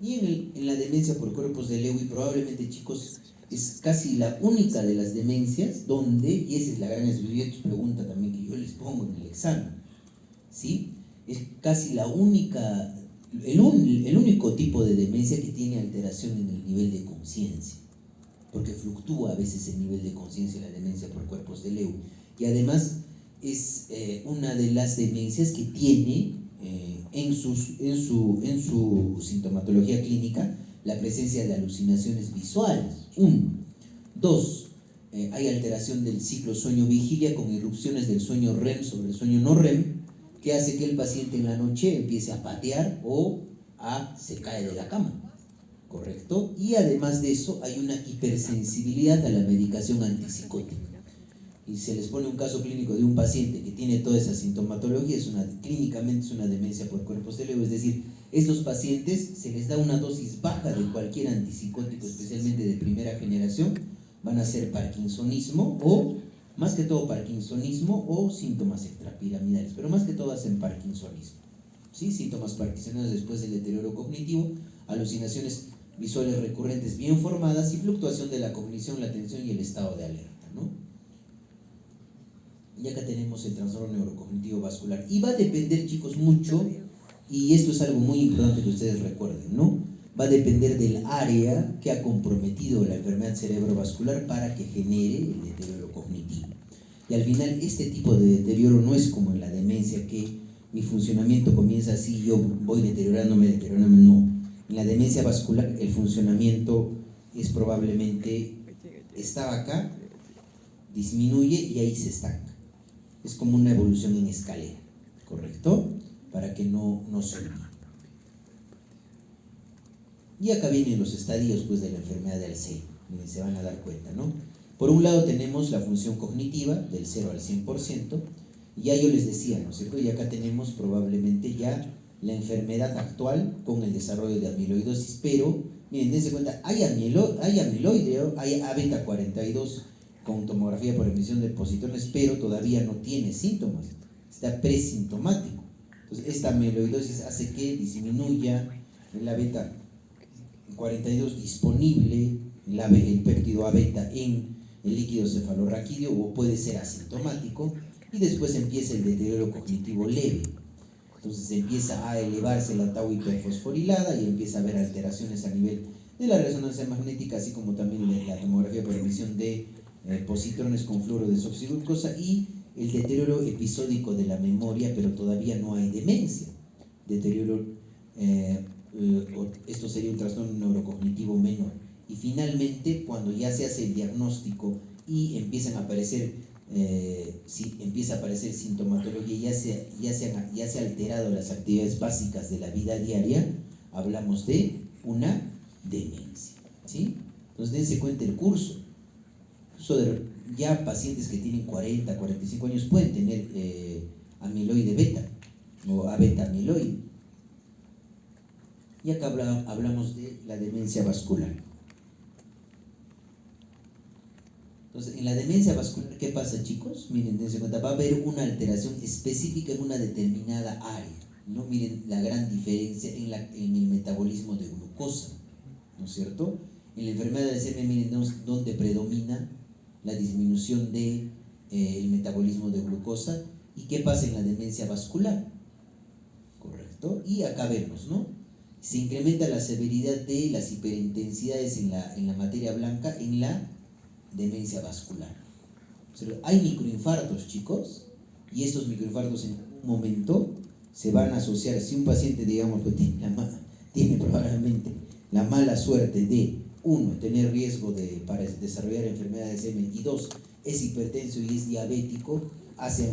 Y en la demencia por cuerpos de Lewy, probablemente, chicos, es casi la única de las demencias donde, y esa es la gran pregunta también que yo les pongo en el examen, ¿sí? Es casi la única, el único tipo de demencia que tiene alteración en el nivel de conciencia, porque fluctúa a veces el nivel de conciencia en la demencia por cuerpos de Lewy. Y además es una de las demencias que tiene en su sintomatología clínica la presencia de alucinaciones visuales. 1. 2. Hay alteración del ciclo sueño-vigilia con irrupciones del sueño REM sobre el sueño no REM, que hace que el paciente en la noche empiece a patear o se cae de la cama, ¿correcto? Y además de eso hay una hipersensibilidad a la medicación antipsicótica. Y se les pone un caso clínico de un paciente que tiene toda esa sintomatología, clínicamente es una demencia por cuerpos de Lewy, es decir, estos pacientes se les da una dosis baja de cualquier antipsicótico, especialmente de primera generación, van a ser parkinsonismo o, más que todo parkinsonismo o síntomas extrapiramidales, pero más que todo hacen parkinsonismo, ¿sí? Síntomas parkinsonianos después del deterioro cognitivo, alucinaciones visuales recurrentes bien formadas y fluctuación de la cognición, la atención y el estado de alerta, ¿no? Y acá tenemos el trastorno neurocognitivo vascular. Y va a depender, chicos, mucho, y esto es algo muy importante que ustedes recuerden, ¿no? Va a depender del área que ha comprometido la enfermedad cerebrovascular para que genere el deterioro cognitivo. Y al final, este tipo de deterioro no es como en la demencia, que mi funcionamiento comienza así, yo voy deteriorándome, no. En la demencia vascular, el funcionamiento es probablemente, estaba acá, disminuye y ahí se estanca. Es como una evolución en escalera, ¿correcto? Para que no se olvide. Y acá vienen los estadios pues, de la enfermedad de Alzheimer. Miren, se van a dar cuenta, ¿no? Por un lado tenemos la función cognitiva del 0 al 100%, y ya yo les decía, ¿no es cierto? Y acá tenemos probablemente ya la enfermedad actual con el desarrollo de amiloidosis, pero, miren, dense cuenta, hay amiloide, hay A-beta 42 con tomografía por emisión de positrones, pero todavía no tiene síntomas, está presintomático. Entonces, esta amiloidosis hace que disminuya la beta 42 disponible, el péptido A-beta en el líquido cefalorraquídeo, o puede ser asintomático, y después empieza el deterioro cognitivo leve. Entonces empieza a elevarse la tau hiperfosforilada y empieza a haber alteraciones a nivel de la resonancia magnética, así como también la tomografía por emisión de positrones con fluoro de desoxirribosa y el deterioro episódico de la memoria, pero todavía no hay demencia. Deterioro, esto sería un trastorno neurocognitivo menor. Y finalmente, cuando ya se hace el diagnóstico y empiezan a aparecer, empieza a aparecer sintomatología, ya se han alterado las actividades básicas de la vida diaria, hablamos de una demencia, ¿sí? Entonces dense cuenta el curso. Ya pacientes que tienen 40, 45 años pueden tener amiloide beta o A-beta amiloide. Y acá hablamos de la demencia vascular. Entonces, en la demencia vascular, ¿qué pasa, chicos? Miren, dense cuenta, va a haber una alteración específica en una determinada área, ¿no? Miren la gran diferencia en el metabolismo de glucosa, ¿no es cierto? En la enfermedad de Alzheimer, miren dónde predomina la disminución del metabolismo de glucosa. ¿Y qué pasa en la demencia vascular? ¿Correcto? Y acá vemos, ¿no? Se incrementa la severidad de las hiperintensidades en la materia blanca en la demencia vascular. Hay microinfartos, chicos, y estos microinfartos en un momento se van a asociar. Si un paciente, digamos, tiene probablemente la mala suerte de, 1, tener riesgo para desarrollar enfermedades de Alzheimer, y 2, es hipertenso y es diabético, hace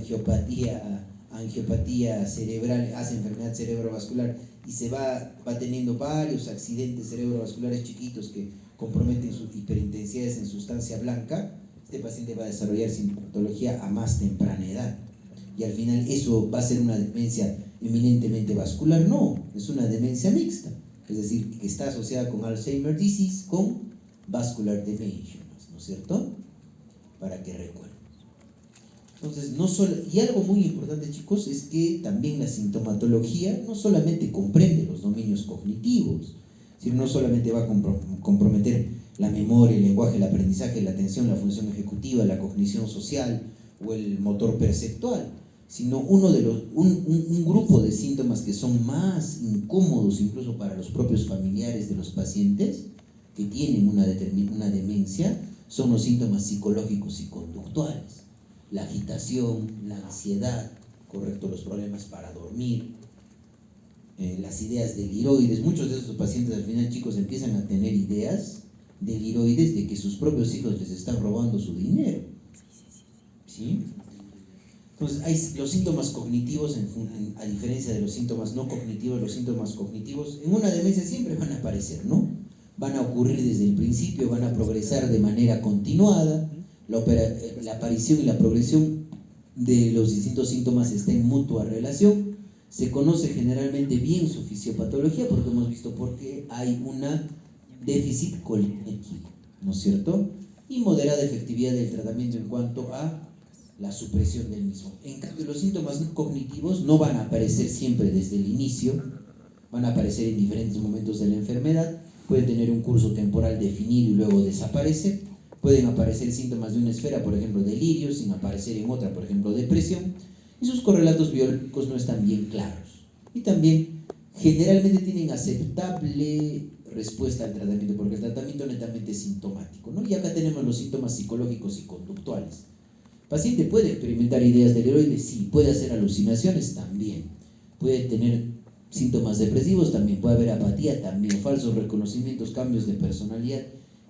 angiopatía cerebral, hace enfermedad cerebrovascular y se va teniendo varios accidentes cerebrovasculares chiquitos que comprometen sus hiperintensidades en sustancia blanca, este paciente va a desarrollar sintomatología a más temprana edad. Y al final, ¿eso va a ser una demencia eminentemente vascular? No, es una demencia mixta. Es decir, que está asociada con Alzheimer disease, con vascular dementia, ¿no es cierto? Para que recuerden. Entonces, y algo muy importante, chicos, es que también la sintomatología no solamente comprende los dominios cognitivos, sino no solamente va a comprometer la memoria, el lenguaje, el aprendizaje, la atención, la función ejecutiva, la cognición social o el motor perceptual, sino un grupo de síntomas que son más incómodos incluso para los propios familiares de los pacientes, que tienen una demencia son los síntomas psicológicos y conductuales. La agitación, la ansiedad, correcto, los problemas para dormir, las ideas deliroides. Muchos de estos pacientes al final, chicos, empiezan a tener ideas deliroides de que sus propios hijos les están robando su dinero. ¿Sí? Entonces, hay los síntomas cognitivos, a diferencia de los síntomas no cognitivos, los síntomas cognitivos en una demencia siempre van a aparecer, ¿no? Van a ocurrir desde el principio, van a progresar de manera continuada. La aparición y la progresión de los distintos síntomas está en mutua relación. Se conoce generalmente bien su fisiopatología porque hemos visto por qué hay una déficit colinérgico, ¿no es cierto? Y moderada efectividad del tratamiento en cuanto a la supresión del mismo. En cambio, los síntomas cognitivos no van a aparecer siempre desde el inicio, van a aparecer en diferentes momentos de la enfermedad, pueden tener un curso temporal definido y luego desaparecer, pueden aparecer síntomas de una esfera, por ejemplo delirio, sin aparecer en otra, por ejemplo depresión, y sus correlatos biológicos no están bien claros. Y también generalmente tienen aceptable respuesta al tratamiento, porque el tratamiento netamente es sintomático, ¿no? Y acá tenemos los síntomas psicológicos y conductuales. El paciente puede experimentar ideas deliroides, sí, puede hacer alucinaciones también, puede tener síntomas depresivos también, puede haber apatía también, falsos reconocimientos, cambios de personalidad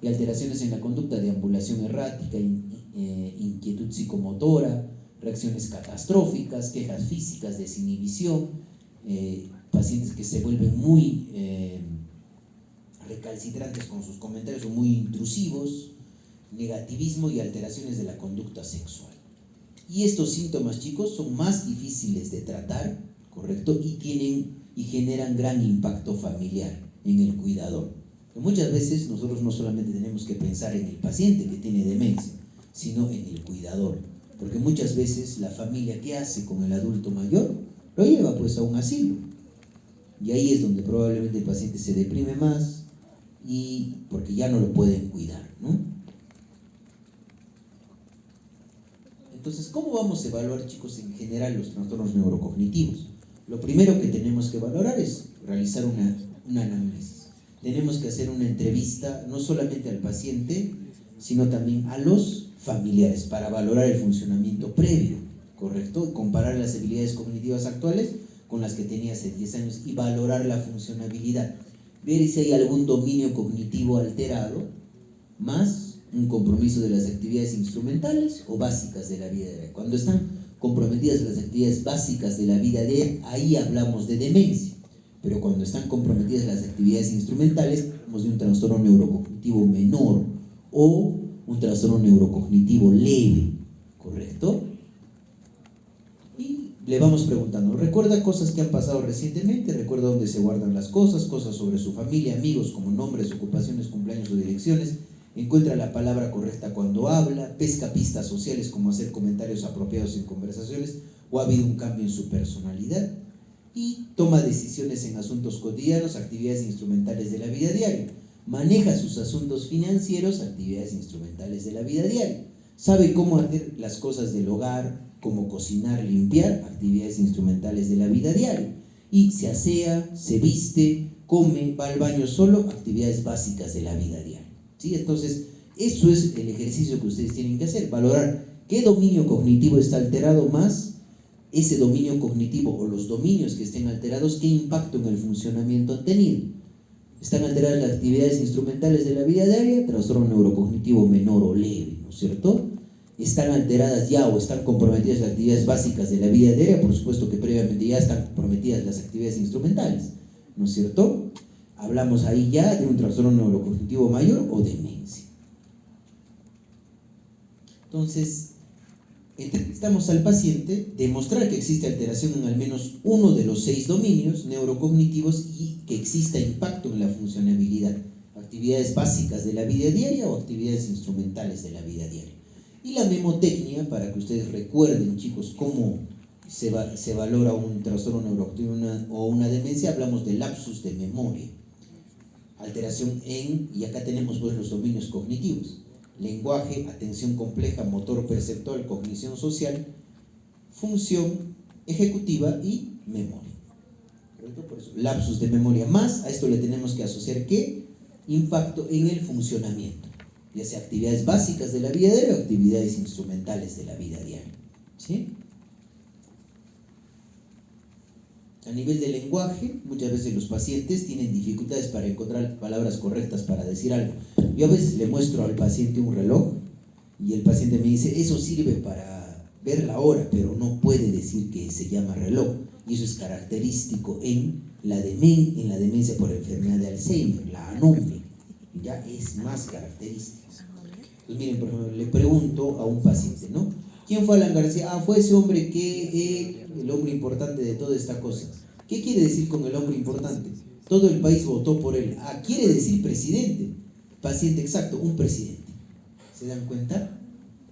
y alteraciones en la conducta, deambulación errática, inquietud psicomotora, reacciones catastróficas, quejas físicas, desinhibición, pacientes que se vuelven muy recalcitrantes con sus comentarios o muy intrusivos, negativismo y alteraciones de la conducta sexual. Y estos síntomas, chicos, son más difíciles de tratar, ¿correcto? Y generan gran impacto familiar en el cuidador. Muchas veces nosotros no solamente tenemos que pensar en el paciente que tiene demencia, sino en el cuidador. Porque muchas veces la familia, ¿qué hace con el adulto mayor? Lo lleva pues a un asilo. Y ahí es donde probablemente el paciente se deprime más y porque ya no lo pueden cuidar, ¿no? Entonces, ¿cómo vamos a evaluar, chicos, en general los trastornos neurocognitivos? Lo primero que tenemos que valorar es realizar una anamnesis. Tenemos que hacer una entrevista no solamente al paciente, sino también a los familiares para valorar el funcionamiento previo, ¿correcto? Comparar las habilidades cognitivas actuales con las que tenía hace 10 años y valorar la funcionabilidad. Ver si hay algún dominio cognitivo alterado, más un compromiso de las actividades instrumentales o básicas de la vida diaria. Cuando están comprometidas las actividades básicas de la vida diaria, ahí hablamos de demencia. Pero cuando están comprometidas las actividades instrumentales, hablamos de un trastorno neurocognitivo menor o un trastorno neurocognitivo leve, ¿correcto? Y le vamos preguntando, ¿recuerda cosas que han pasado recientemente? ¿Recuerda dónde se guardan las cosas? Cosas sobre su familia, amigos como nombres, ocupaciones, cumpleaños o direcciones. Encuentra la palabra correcta cuando habla, pesca pistas sociales como hacer comentarios apropiados en conversaciones o ha habido un cambio en su personalidad y toma decisiones en asuntos cotidianos, actividades instrumentales de la vida diaria, maneja sus asuntos financieros, actividades instrumentales de la vida diaria, sabe cómo hacer las cosas del hogar, como cocinar, limpiar, actividades instrumentales de la vida diaria y se asea, se viste, come, va al baño solo, actividades básicas de la vida diaria. ¿Sí? Entonces, eso es el ejercicio que ustedes tienen que hacer, valorar qué dominio cognitivo está alterado más, ese dominio cognitivo o los dominios que estén alterados, qué impacto en el funcionamiento han tenido. ¿Están alteradas las actividades instrumentales de la vida diaria? Trastorno neurocognitivo menor o leve, ¿no es cierto? ¿Están alteradas ya o están comprometidas las actividades básicas de la vida diaria? Por supuesto que previamente ya están comprometidas las actividades instrumentales, ¿no es cierto? Hablamos ahí ya de un trastorno neurocognitivo mayor o demencia. Entonces, entrevistamos al paciente, demostrar que existe alteración en al menos uno de los 6 dominios neurocognitivos y que exista impacto en la funcionabilidad, actividades básicas de la vida diaria o actividades instrumentales de la vida diaria. Y la memotecnia, para que ustedes recuerden, chicos, cómo se valora un trastorno neurocognitivo o una demencia, hablamos de lapsus de memoria. Alteración y acá tenemos pues los dominios cognitivos: lenguaje, atención compleja, motor perceptual, cognición social, función ejecutiva y memoria. ¿Correcto? Por eso, lapsus de memoria. Más a esto le tenemos que asociar ¿qué? impacto en el funcionamiento, ya sea actividades básicas de la vida diaria o actividades instrumentales de la vida diaria. ¿Sí? A nivel de lenguaje, muchas veces los pacientes tienen dificultades para encontrar palabras correctas para decir algo. Yo a veces le muestro al paciente un reloj y el paciente me dice, eso sirve para ver la hora, pero no puede decir que se llama reloj. Y eso es característico en la demencia por enfermedad de Alzheimer, la anomia. Ya es más característico. Entonces miren, por ejemplo, le pregunto a un paciente, ¿no? ¿Quién fue Alan García? Ah, fue ese hombre que el hombre importante de toda esta cosa. ¿Qué quiere decir con el hombre importante? Todo el país votó por él. Ah, quiere decir presidente. Paciente exacto, un presidente. ¿Se dan cuenta?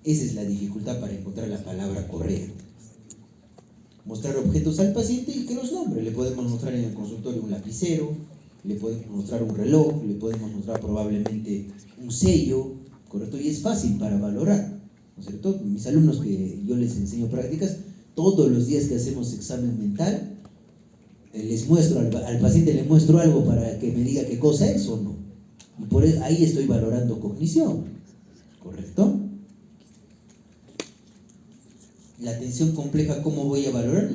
Esa es la dificultad para encontrar la palabra correcta. Mostrar objetos al paciente y que los nombre. Le podemos mostrar en el consultorio un lapicero, le podemos mostrar un reloj, le podemos mostrar probablemente un sello, ¿correcto? Y es fácil para valorar, ¿no es cierto? Mis alumnos que yo les enseño prácticas, todos los días que hacemos examen mental, les muestro al paciente, le muestro algo para que me diga qué cosa es o no. Y por eso, ahí estoy valorando cognición, ¿correcto? La atención compleja, ¿cómo voy a valorar?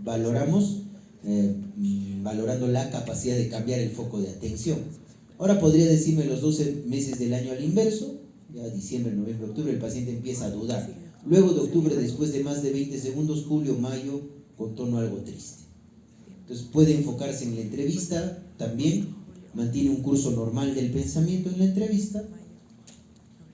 Valoramos valorando la capacidad de cambiar el foco de atención. Ahora podría decirme los 12 meses del año al inverso, ya diciembre, noviembre, octubre, el paciente empieza a dudar. Luego de octubre, después de más de 20 segundos, julio, mayo, con tono algo triste. Entonces puede enfocarse en la entrevista, también mantiene un curso normal del pensamiento en la entrevista.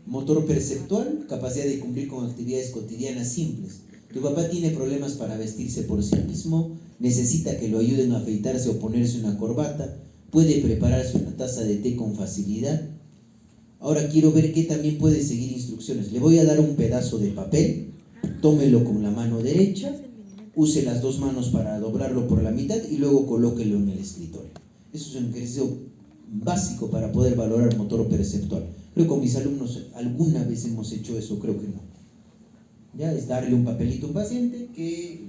Motor perceptual, capacidad de cumplir con actividades cotidianas simples. Tu papá tiene problemas para vestirse por sí mismo, necesita que lo ayuden a afeitarse o ponerse una corbata, puede prepararse una taza de té con facilidad. Ahora quiero ver que también puede seguir instrucciones. Le voy a dar un pedazo de papel, tómelo con la mano derecha, use las dos manos para doblarlo por la mitad y luego colóquelo en el escritorio. Eso es un ejercicio básico para poder valorar motor perceptual. Creo que con mis alumnos alguna vez hemos hecho eso, creo que no. Ya es darle un papelito a un paciente que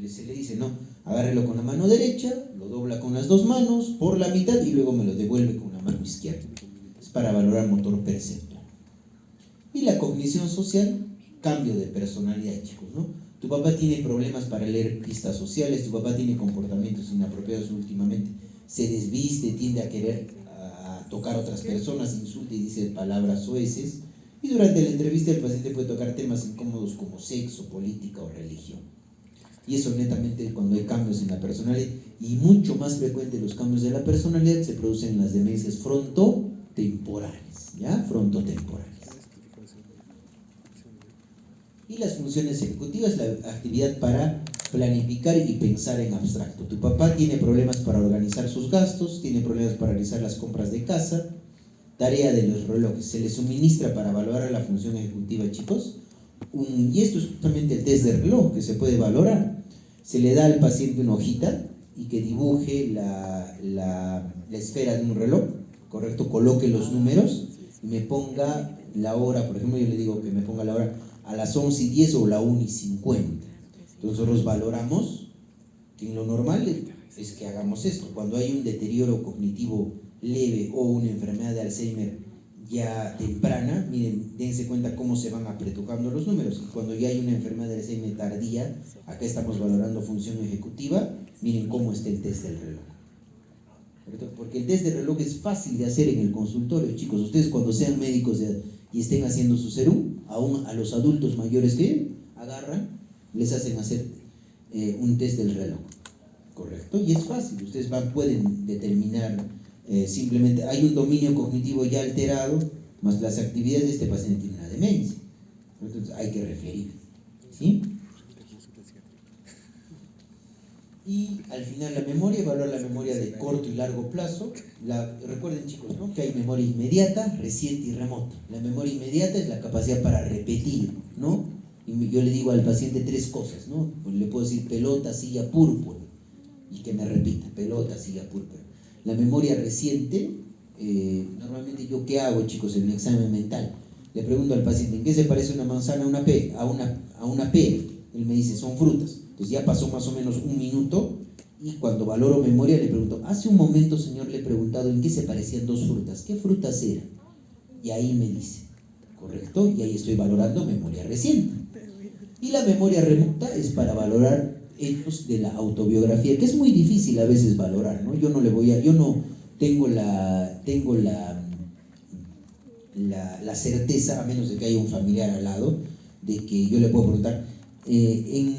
se le dice, no, agárrelo con la mano derecha, lo dobla con las dos manos por la mitad y luego me lo devuelve con la mano izquierda. Es para valorar motor perceptual. Y la cognición social, cambio de personalidad, chicos, ¿no? Tu papá tiene problemas para leer pistas sociales, tu papá tiene comportamientos inapropiados últimamente, se desviste, tiende a querer tocar a otras personas, insulta y dice palabras soeces, y durante la entrevista el paciente puede tocar temas incómodos como sexo, política o religión. Y eso netamente cuando hay cambios en la personalidad, y mucho más frecuente los cambios de la personalidad se producen en las demencias frontotemporales, ¿ya? Frontotemporales. Y las funciones ejecutivas, la actividad para planificar y pensar en abstracto. Tu papá tiene problemas para organizar sus gastos, tiene problemas para realizar las compras de casa, tarea de los relojes, se le suministra para valorar la función ejecutiva, chicos, y esto es justamente el test de reloj que se puede valorar. Se le da al paciente una hojita y que dibuje la esfera de un reloj, ¿correcto? Coloque los números y me ponga la hora, por ejemplo, yo le digo que me ponga la hora a las 11:10 o la 1:50. Entonces nosotros valoramos que en lo normal es que hagamos esto. Cuando hay un deterioro cognitivo leve o una enfermedad de Alzheimer ya temprana, miren, dense cuenta cómo se van apretujando los números. Y cuando ya hay una enfermedad de Alzheimer tardía, acá estamos valorando función ejecutiva, miren cómo está el test del reloj. Porque el test del reloj es fácil de hacer en el consultorio, chicos. Ustedes cuando sean médicos y estén haciendo su serum, aún a los adultos mayores que agarran, les hacen hacer un test del reloj, ¿correcto? Y es fácil, ustedes pueden determinar simplemente, hay un dominio cognitivo ya alterado, más las actividades de este paciente tiene una demencia, entonces hay que referir, ¿sí? Y al final la memoria, evaluar la memoria de corto y largo plazo. Recuerden, chicos, ¿no?, que hay memoria inmediata, reciente y remota. La memoria inmediata es la capacidad para repetir, ¿no? Y yo le digo al paciente 3 cosas, ¿no? Pues le puedo decir pelota, silla, púrpura, y que me repita, pelota, silla, púrpura. La memoria reciente, normalmente yo ¿qué hago, chicos, en el examen mental? Le pregunto al paciente, ¿en qué se parece una manzana a una pera? Él me dice, son frutas. Entonces ya pasó más o menos un minuto Y cuando valoro memoria le pregunto, hace un momento, señor, le he preguntado en qué se parecían dos frutas, ¿qué frutas eran? Y ahí me dice, correcto, y ahí estoy valorando memoria reciente. Y la memoria remota es para valorar hechos de la autobiografía, que es muy difícil a veces valorar, ¿no? Yo no tengo la certeza, a menos de que haya un familiar al lado, de que yo le puedo preguntar, en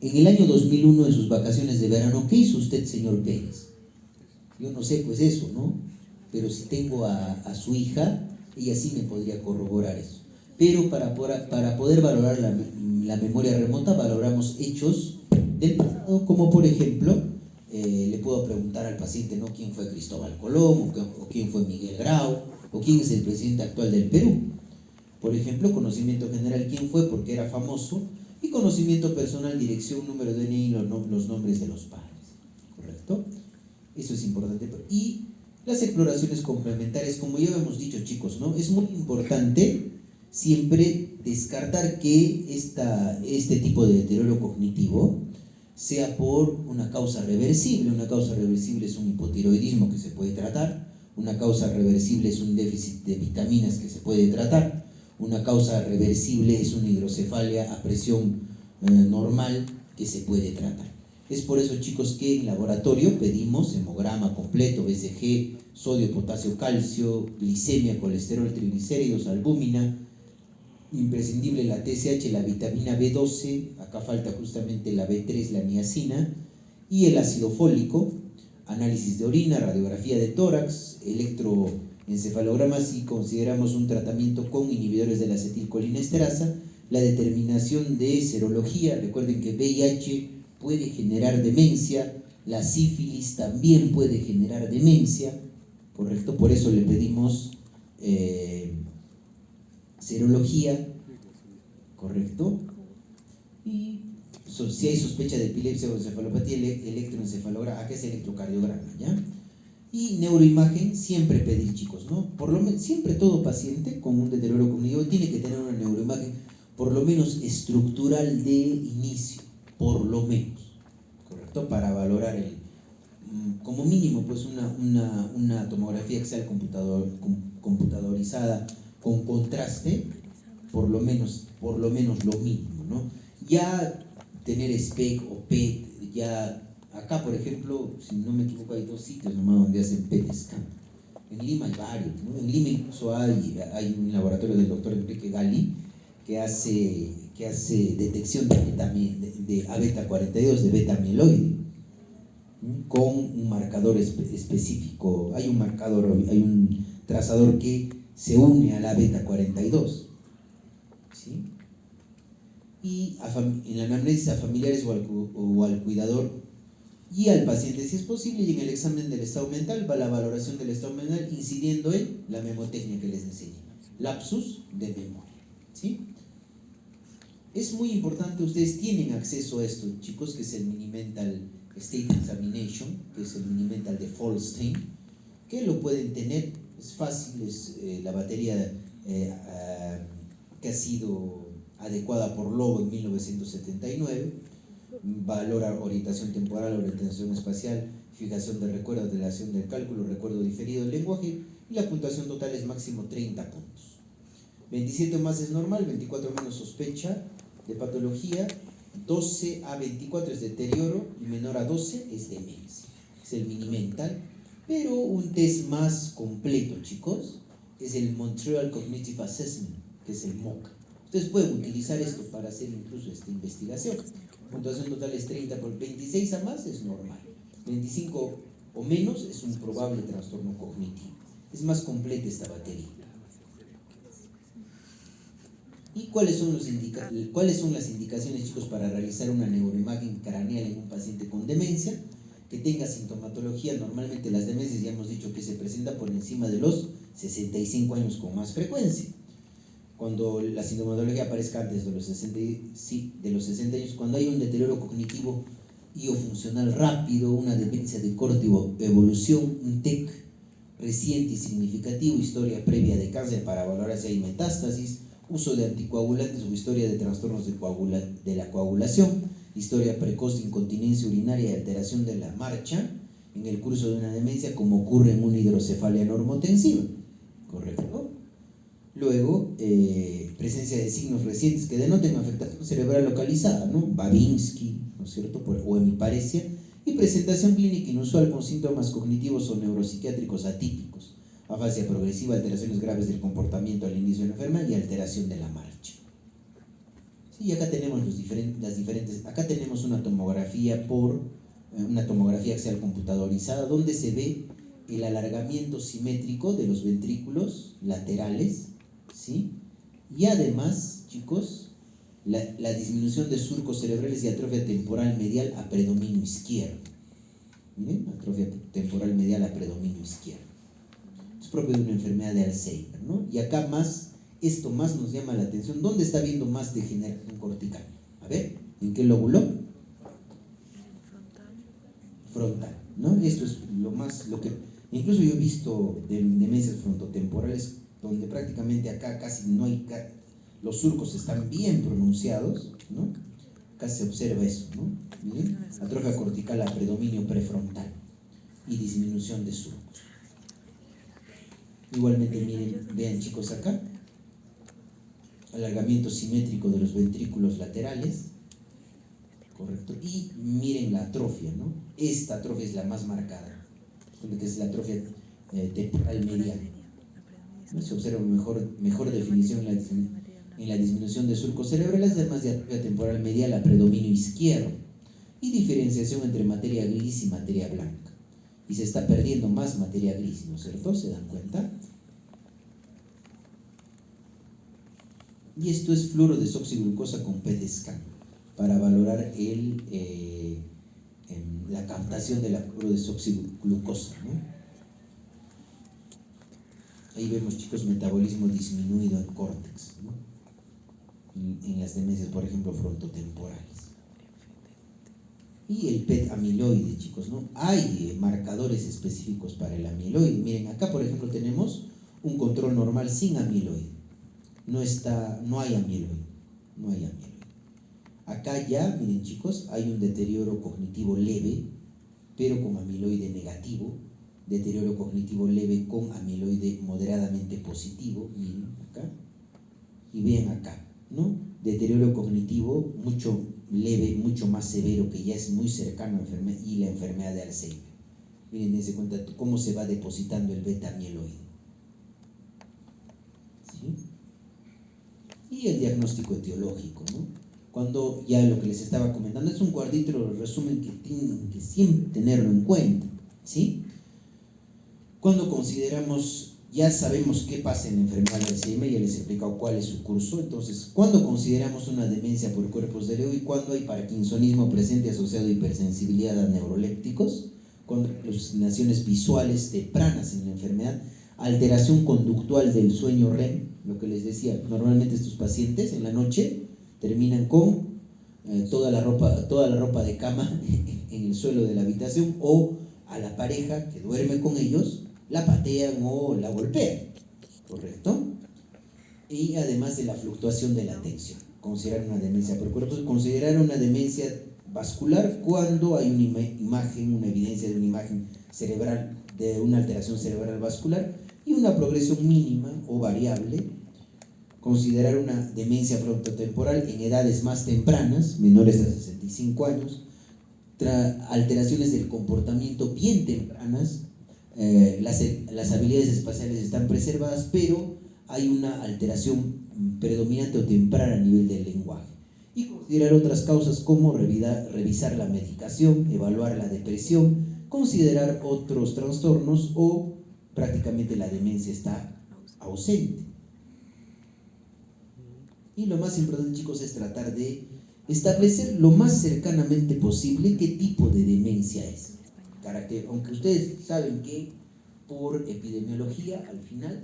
el año 2001, en sus vacaciones de verano, ¿qué hizo usted, señor Pérez? Yo no sé, pues eso, ¿no? Pero si tengo a su hija, ella sí me podría corroborar eso. Pero para poder valorar la memoria remota, valoramos hechos del pasado, como por ejemplo, le puedo preguntar al paciente, ¿no?, quién fue Cristóbal Colón, o quién fue Miguel Grau, o quién es el presidente actual del Perú. Por ejemplo, conocimiento general, quién fue, porque era famoso, y conocimiento personal, dirección, número de DNI y los nombres de los padres. ¿Correcto? Eso es importante. Y las exploraciones complementarias, como ya hemos dicho, chicos, ¿no? Es muy importante siempre descartar que este tipo de deterioro cognitivo sea por una causa reversible. Una causa reversible es un hipotiroidismo que se puede tratar, una causa reversible es un déficit de vitaminas que se puede tratar, una causa reversible es una hidrocefalia a presión normal que se puede tratar. Es por eso, chicos, que en laboratorio pedimos hemograma completo, BCG, sodio, potasio, calcio, glicemia, colesterol, triglicéridos, albúmina, imprescindible la TSH, la vitamina B12, acá falta justamente la B3, la niacina, y el ácido fólico, análisis de orina, radiografía de tórax, electroencefalograma si consideramos un tratamiento con inhibidores de la acetilcolinesterasa, la determinación de serología. Recuerden que VIH puede generar demencia, la sífilis también puede generar demencia, ¿correcto? Por eso le pedimos serología, ¿correcto? Y si hay sospecha de epilepsia o encefalopatía, electroencefalograma, acá es electrocardiograma, ¿ya? Y neuroimagen, siempre pedir, chicos, ¿no? Por lo menos, siempre todo paciente con un deterioro cognitivo tiene que tener una neuroimagen, por lo menos estructural de inicio, por lo menos, ¿correcto? Para valorar como mínimo, pues una tomografía axial computadorizada con contraste, por lo menos lo mínimo, ¿no? Ya tener SPEC o PET, ya acá, por ejemplo, si no me equivoco, hay 2 sitios nomás donde hacen PET scan. En Lima hay varios, ¿no? En Lima incluso hay un laboratorio del doctor Enrique Gali que hace detección de A-beta-42, de beta-amiloide, con un marcador específico. Hay un trazador que se une a la beta-42, ¿sí? Y en la anamnesis a familiares o al cuidador y al paciente, si es posible, y en el examen del estado mental va la valoración del estado mental incidiendo en la memotecnia que les enseñé, lapsus de memoria, ¿sí? Es muy importante, ustedes tienen acceso a esto, chicos, que es el Mini-Mental State Examination, que es el Mini-Mental de Folstein, que lo pueden tener, es fácil, es la batería que ha sido adecuada por Lobo en 1979, valora orientación temporal, orientación espacial, fijación de recuerdo, relación del cálculo, recuerdo diferido del lenguaje, y la puntuación total es máximo 30 puntos. 27 más es normal, 24 menos sospecha de patología, 12 a 24 es deterioro y menor a 12 es demencia. Es el Mini-Mental, pero un test más completo, chicos, es el Montreal Cognitive Assessment, que es el MOCA. Ustedes pueden utilizar esto para hacer incluso esta investigación. Puntuación total es 30, por 26 a más es normal, 25 o menos es un probable trastorno cognitivo. Es más completa esta batería. ¿Y cuáles son las indicaciones, chicos, para realizar una neuroimagen craneal en un paciente con demencia que tenga sintomatología? Normalmente las demencias ya hemos dicho que se presenta por encima de los 65 años con más frecuencia. Cuando la sintomatología aparezca antes de los 60 años, cuando hay un deterioro cognitivo y o funcional rápido, una demencia de corta evolución, un TEC reciente y significativo, historia previa de cáncer para valorar si hay metástasis, uso de anticoagulantes o historia de trastornos de la coagulación, historia precoz de incontinencia urinaria y alteración de la marcha en el curso de una demencia, como ocurre en una hidrocefalia normotensiva, ¿correcto? Luego, presencia de signos recientes que denoten afectación cerebral localizada, ¿no? Babinski, ¿no es cierto? O hemiparesia, y presentación clínica inusual con síntomas cognitivos o neuropsiquiátricos atípicos, afasia progresiva, alteraciones graves del comportamiento al inicio de la enfermedad y alteración de la marcha. Sí, y acá tenemos acá tenemos una tomografía axial computadorizada donde se ve el alargamiento simétrico de los ventrículos laterales, ¿sí? Y además, chicos, la disminución de surcos cerebrales y atrofia temporal medial a predominio izquierdo. ¿Miren? Atrofia temporal medial a predominio izquierdo. Es propio de una enfermedad de Alzheimer, ¿no? Y acá esto más nos llama la atención. ¿Dónde está habiendo más degeneración cortical? A ver, ¿en qué lóbulo? Frontal, ¿no? Esto es lo que incluso yo he visto de demencias frontotemporales donde prácticamente acá casi no hay, los surcos están bien pronunciados, ¿no? Acá se observa eso, ¿no? ¿Miren? Atrofia cortical a predominio prefrontal y disminución de surcos. Igualmente, miren, vean chicos acá, alargamiento simétrico de los ventrículos laterales, correcto, y miren la atrofia, ¿no? Esta atrofia es la más marcada, que es la atrofia temporal medial, ¿no? Se observa mejor definición en la disminución de surcos cerebrales, además de atrofia temporal medial a predominio izquierdo, y diferenciación entre materia gris y materia blanca, y se está perdiendo más materia gris, ¿no es cierto? ¿Se dan cuenta? Y esto es fluorodesoxiglucosa con PET scan para valorar la captación de la fluorodesoxiglucosa, ¿no? Ahí vemos, chicos, metabolismo disminuido en córtex, ¿no? En las demencias, por ejemplo, frontotemporales. Y el PET amiloide, chicos, ¿no? Hay marcadores específicos para el amiloide. Miren, acá, por ejemplo, tenemos un control normal sin amiloide. No hay amiloide. Acá ya, miren chicos, hay un deterioro cognitivo leve, pero con amiloide negativo, deterioro cognitivo leve con amiloide moderadamente positivo, miren acá, y vean acá, ¿no? Deterioro cognitivo mucho leve, mucho más severo, que ya es muy cercano a la enfermedad de Alzheimer. Miren, dense cuenta cómo se va depositando el beta amiloide. ¿Sí? Y el diagnóstico etiológico, ¿no? Cuando ya lo que les estaba comentando es un cuadrito resumen que tienen que siempre tenerlo en cuenta, ¿sí? Cuando consideramos, ya sabemos qué pasa en la enfermedad de Alzheimer, ya les he explicado cuál es su curso. Entonces, ¿cuándo consideramos una demencia por cuerpos de Leo y cuándo hay parkinsonismo presente asociado a hipersensibilidad a neurolépticos? Cuando hay alucinaciones visuales tempranas en la enfermedad, alteración conductual del sueño REM, lo que les decía, normalmente estos pacientes en la noche terminan con toda la ropa de cama en el suelo de la habitación, o a la pareja que duerme con ellos la patean o la golpean, ¿correcto? Y además de la fluctuación de la atención, considerar una demencia por cuerpos, considerar una demencia vascular cuando hay una evidencia de una imagen cerebral, de una alteración cerebral vascular y una progresión mínima o variable. Considerar una demencia frontotemporal en edades más tempranas, menores a 65 años, alteraciones del comportamiento bien tempranas, las habilidades espaciales están preservadas, pero hay una alteración predominante o temprana a nivel del lenguaje. Y considerar otras causas como revisar la medicación, evaluar la depresión, considerar otros trastornos o prácticamente la demencia está ausente. Y lo más importante, chicos, es tratar de establecer lo más cercanamente posible qué tipo de demencia es. Aunque ustedes saben que por epidemiología, al final,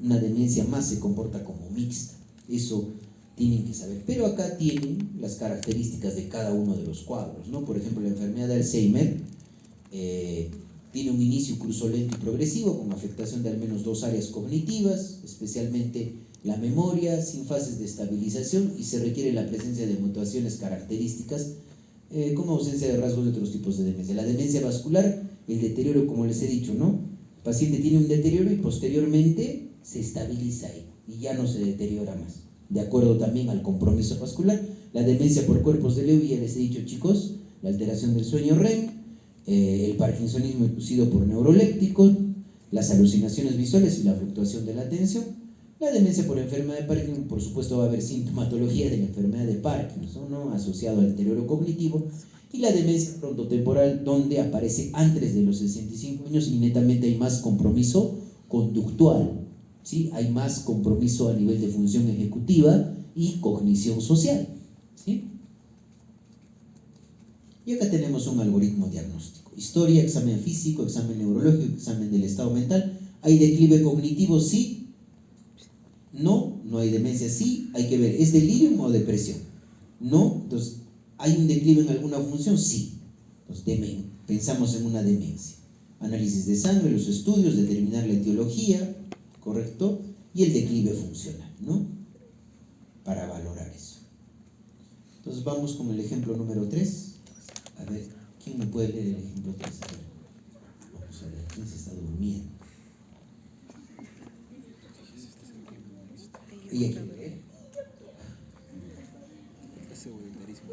una demencia más se comporta como mixta. Eso tienen que saber. Pero acá tienen las características de cada uno de los cuadros, ¿no? Por ejemplo, la enfermedad de Alzheimer tiene un inicio curso lento y progresivo con afectación de al menos 2 áreas cognitivas, especialmente la memoria, sin fases de estabilización, y se requiere la presencia de mutaciones características como ausencia de rasgos de otros tipos de demencia. La demencia vascular, el deterioro, como les he dicho, ¿no? El paciente tiene un deterioro y posteriormente se estabiliza ahí y ya no se deteriora más. De acuerdo también al compromiso vascular, la demencia por cuerpos de Lewy, ya les he dicho, chicos, la alteración del sueño REM, el parkinsonismo inducido por neurolépticos, las alucinaciones visuales y la fluctuación de la atención. La demencia por enfermedad de Parkinson, por supuesto, va a haber sintomatología de la enfermedad de Parkinson, ¿no? Asociado al deterioro cognitivo. Y la demencia frontotemporal, donde aparece antes de los 65 años y netamente hay más compromiso conductual, ¿sí? Hay más compromiso a nivel de función ejecutiva y cognición social, ¿sí? Y acá tenemos un algoritmo diagnóstico: historia, examen físico, examen neurológico, examen del estado mental. ¿Hay declive cognitivo? Sí. No, no hay demencia. Sí, hay que ver, ¿es delirio o depresión? No, entonces, ¿hay un declive en alguna función? Sí. Entonces, pensamos en una demencia. Análisis de sangre, los estudios, determinar la etiología, ¿correcto? Y el declive funcional, ¿no? Para valorar eso. Entonces, vamos con el ejemplo número 3. A ver, ¿quién me puede leer el ejemplo 3? A ver, vamos a ver, ¿quién se está durmiendo? ¿Ella quiere leer? Ese voluntarismo.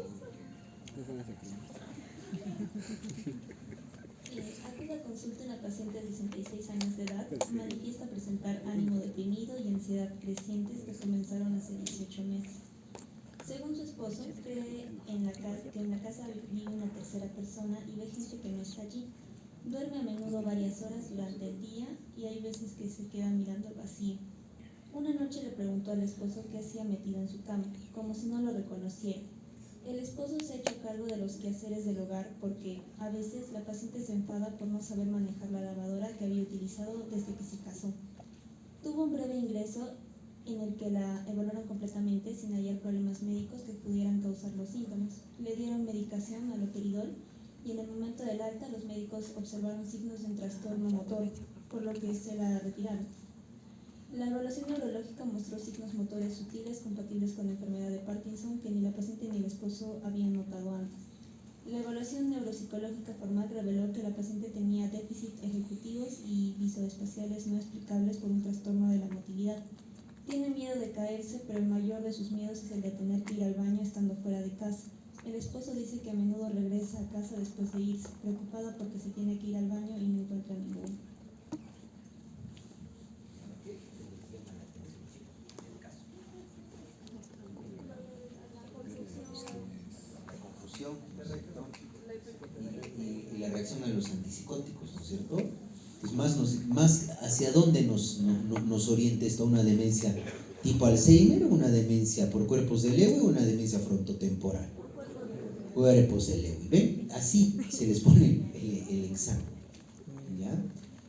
Acude a consulta una paciente de 66 años de edad, manifiesta presentar ánimo deprimido y ansiedad crecientes que comenzaron hace 18 meses. Según su esposo, cree que en la casa vive una tercera persona y ve gente que no está allí. Duerme a menudo varias horas durante el día y hay veces que se queda mirando al vacío. Una noche le preguntó al esposo qué hacía metido en su cama, como si no lo reconociera. El esposo se ha hecho cargo de los quehaceres del hogar porque a veces la paciente se enfada por no saber manejar la lavadora que había utilizado desde que se casó. Tuvo un breve ingreso en el que la evaluaron completamente sin hallar problemas médicos que pudieran causar los síntomas. Le dieron medicación, haloperidol, y en el momento del alta los médicos observaron signos de un trastorno motor, por lo que se la retiraron. La evaluación neurológica mostró signos motores sutiles compatibles con la enfermedad de Parkinson que ni la paciente ni el esposo habían notado antes. La evaluación neuropsicológica formal reveló que la paciente tenía déficit ejecutivos y visoespaciales no explicables por un trastorno de la motilidad. Tiene miedo de caerse, pero el mayor de sus miedos es el de tener que ir al baño estando fuera de casa. El esposo dice que a menudo regresa a casa después de irse, preocupada porque se tiene que ir al baño y no encuentra ninguno. Y la reacción a los antipsicóticos, ¿no es cierto? Es más hacia dónde nos orienta esto, una demencia tipo Alzheimer, una demencia por cuerpos de Lewy o una demencia frontotemporal. Cuerpos de Lewy, ¿ven? Así se les pone el examen, ¿ya?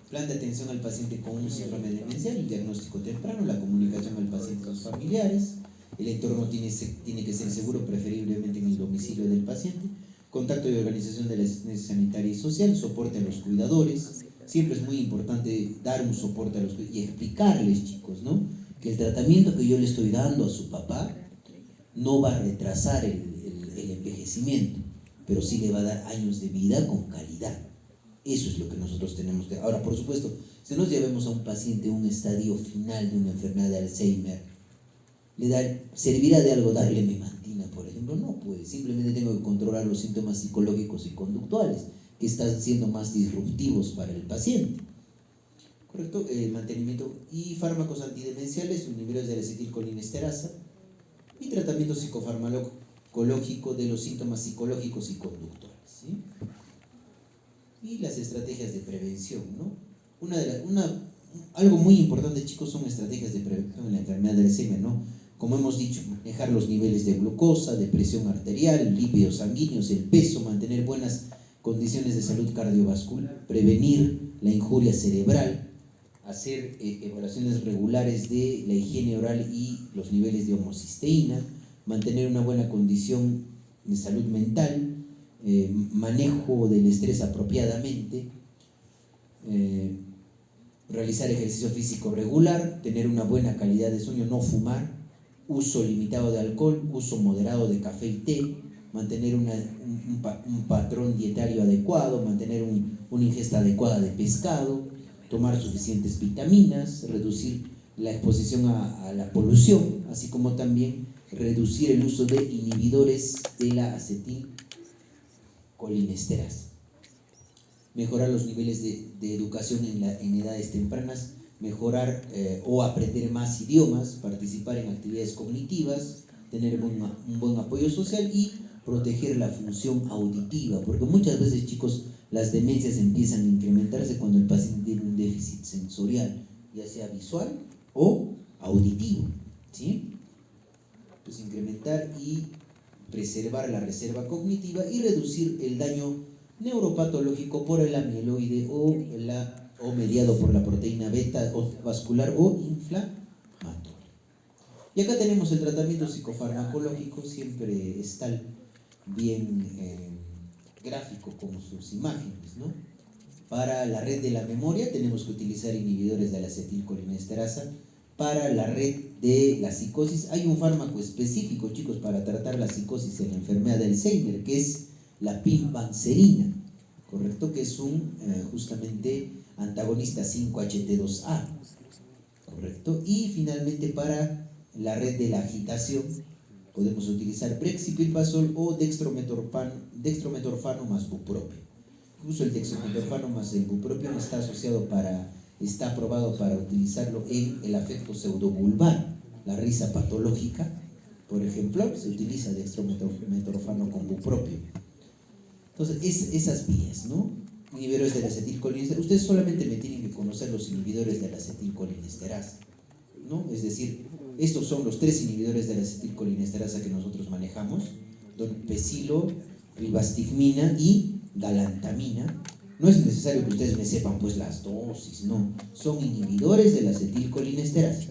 Plan de atención al paciente con un síndrome demencial, el diagnóstico temprano, la comunicación al paciente y los familiares. El entorno tiene que ser seguro, preferiblemente en el domicilio del paciente. Contacto y organización de la asistencia sanitaria y social, soporte a los cuidadores. Siempre es muy importante dar un soporte a los cuidadores y explicarles, chicos, ¿no? Que el tratamiento que yo le estoy dando a su papá no va a retrasar el envejecimiento, pero sí le va a dar años de vida con calidad. Eso es lo que nosotros tenemos que... Ahora, por supuesto, si nos llevemos a un paciente en un estadio final de una enfermedad de Alzheimer, ¿servirá de algo darle memantina, por ejemplo? No, pues simplemente tengo que controlar los síntomas psicológicos y conductuales que están siendo más disruptivos para el paciente. ¿Correcto? Mantenimiento y fármacos antidemenciales, niveles de la acetilcolinesterasa y tratamiento psicofarmacológico de los síntomas psicológicos y conductuales, ¿sí? Y las estrategias de prevención, ¿no? Algo muy importante, chicos, son estrategias de prevención en la enfermedad de Alzheimer, ¿no? Como hemos dicho, manejar los niveles de glucosa, de presión arterial, lípidos sanguíneos, el peso, mantener buenas condiciones de salud cardiovascular, prevenir la injuria cerebral, hacer evaluaciones regulares de la higiene oral y los niveles de homocisteína, mantener una buena condición de salud mental, manejo del estrés apropiadamente, realizar ejercicio físico regular, tener una buena calidad de sueño, no fumar, uso limitado de alcohol, uso moderado de café y té, mantener un patrón dietario adecuado, mantener una ingesta adecuada de pescado, tomar suficientes vitaminas, reducir la exposición a la polución, así como también reducir el uso de inhibidores de la acetilcolinesterasa. Mejorar los niveles de educación en edades tempranas, mejorar o aprender más idiomas, participar en actividades cognitivas, tener un buen apoyo social y proteger la función auditiva, porque muchas veces, chicos, las demencias empiezan a incrementarse cuando el paciente tiene un déficit sensorial, ya sea visual o auditivo, ¿sí? Pues incrementar y preservar la reserva cognitiva y reducir el daño neuropatológico por el amiloide o mediado por la proteína beta vascular o inflamatoria. Y acá tenemos el tratamiento psicofarmacológico, siempre está bien gráfico como sus imágenes, ¿no? Para la red de la memoria tenemos que utilizar inhibidores de la acetilcolinesterasa. Para la red de la psicosis hay un fármaco específico, chicos, para tratar la psicosis en la enfermedad de Alzheimer, que es la pimavanserina, ¿correcto? Que es un justamente antagonista 5-HT2A, ¿correcto? Y finalmente para la red de la agitación podemos utilizar brexpiprazol o dextrometorfano más bupropio. Incluso el dextrometorfano más el bupropio está aprobado para utilizarlo en el afecto pseudovulvar, la risa patológica, por ejemplo, se utiliza dextrometorfano con bupropio. Entonces, esas vías, ¿no? Inhibidores de la acetilcolinesterasa. Ustedes solamente me tienen que conocer los inhibidores de la acetilcolinesterasa, ¿no? Es decir, estos son los 3 inhibidores de la acetilcolinesterasa que nosotros manejamos: donepezilo, ribastigmina y galantamina. No es necesario que ustedes me sepan pues las dosis, no. Son inhibidores de la acetilcolinesterasa: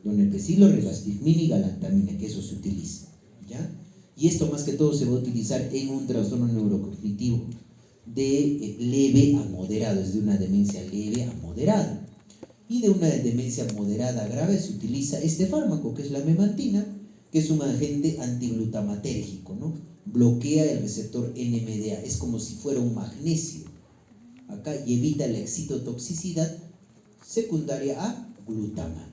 donepezilo, ribastigmina y galantamina, que eso se utiliza, ¿ya? Y esto más que todo se va a utilizar en un trastorno neurocognitivo de leve a moderado, es de una demencia leve a moderada. Y de una demencia moderada a grave se utiliza este fármaco, que es la memantina, que es un agente antiglutamatérgico, ¿no? Bloquea el receptor NMDA, es como si fuera un magnesio acá, y evita la excitotoxicidad secundaria a glutamato.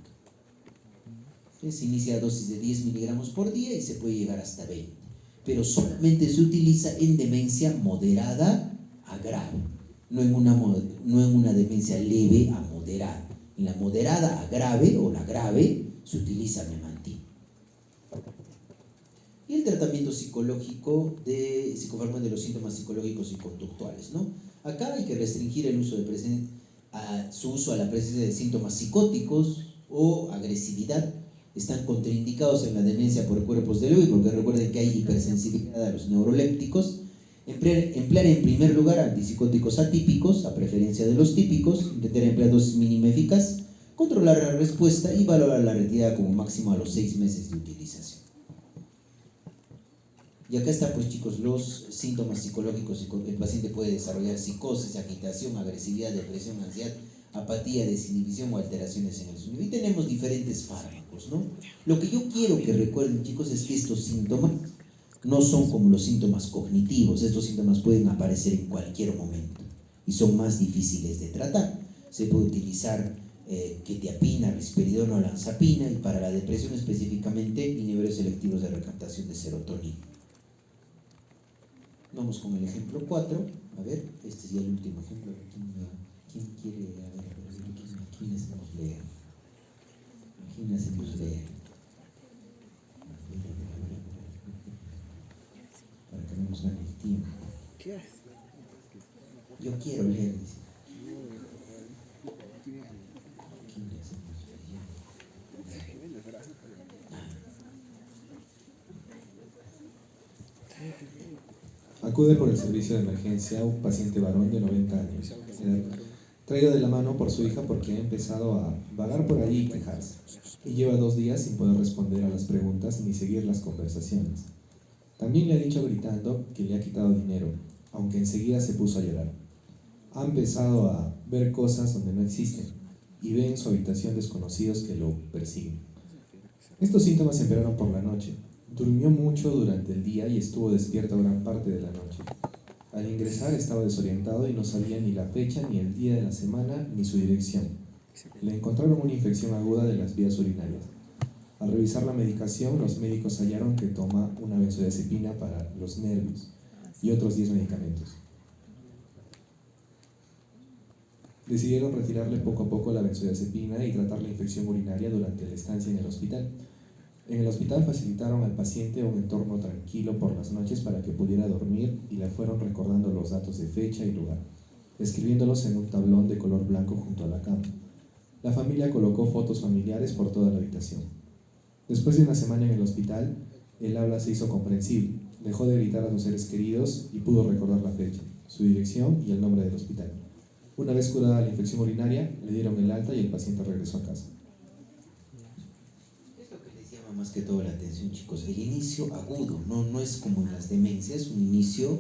Se inicia a dosis de 10 miligramos por día y se puede llegar hasta 20, pero solamente se utiliza en demencia moderada a grave, no en una demencia leve a moderada. En la moderada a grave o la grave se utiliza memantina. Y el tratamiento psicológico psicofarmacéutico de los síntomas psicológicos y conductuales, ¿no? Acá hay que restringir el uso su uso a la presencia de síntomas psicóticos o agresividad. Están contraindicados en la demencia por cuerpos de Lewy, porque recuerden que hay hipersensibilidad a los neurolépticos. Emplear en primer lugar antipsicóticos atípicos, a preferencia de los típicos, intentar emplear dosis mínima eficaz, controlar la respuesta y valorar la retirada como máximo a los 6 meses de utilización. Y acá están, pues, chicos, los síntomas psicológicos. El paciente puede desarrollar psicosis, agitación, agresividad, depresión, ansiedad, apatía, desinhibición o alteraciones en el sueño. Y tenemos diferentes fármacos, ¿no? Lo que yo quiero que recuerden, chicos, es que estos síntomas no son como los síntomas cognitivos. Estos síntomas pueden aparecer en cualquier momento y son más difíciles de tratar. Se puede utilizar quetiapina, risperidona o olanzapina, y para la depresión específicamente inhibidores selectivos de recaptación de serotonina. Vamos con el ejemplo 4. A ver, este es ya el último ejemplo. ¿Quién quiere? A ver, ¿quién hacemos leer? ¿Quién hacemos leer? Para que no nos gane el tiempo. Yo quiero leer, dice. ¿Quién le hacemos leer? Acude por el servicio de emergencia un paciente varón de 90 años, traído de la mano por su hija porque ha empezado a vagar por allí y quejarse, y lleva 2 días sin poder responder a las preguntas ni seguir las conversaciones. También le ha dicho gritando que le ha quitado dinero, aunque enseguida se puso a llorar. Ha empezado a ver cosas donde no existen y ve en su habitación desconocidos que lo persiguen. Estos síntomas empeoraron por la noche Durmió mucho durante el día y estuvo despierto gran parte de la noche. Al ingresar estaba desorientado y no sabía ni la fecha, ni el día de la semana, ni su dirección. Le encontraron una infección aguda de las vías urinarias. Al revisar la medicación, los médicos hallaron que toma una benzodiazepina para los nervios y otros 10 medicamentos. Decidieron retirarle poco a poco la benzodiazepina y tratar la infección urinaria durante la estancia en el hospital. En el hospital facilitaron al paciente un entorno tranquilo por las noches para que pudiera dormir y le fueron recordando los datos de fecha y lugar, escribiéndolos en un tablón de color blanco junto a la cama. La familia colocó fotos familiares por toda la habitación. Después de una semana en el hospital, el habla se hizo comprensible, dejó de gritar a sus seres queridos y pudo recordar la fecha, su dirección y el nombre del hospital. Una vez curada la infección urinaria, le dieron el alta y el paciente regresó a casa. Es lo que les llama más que todo la atención, chicos. El inicio agudo, no es como en las demencias, un inicio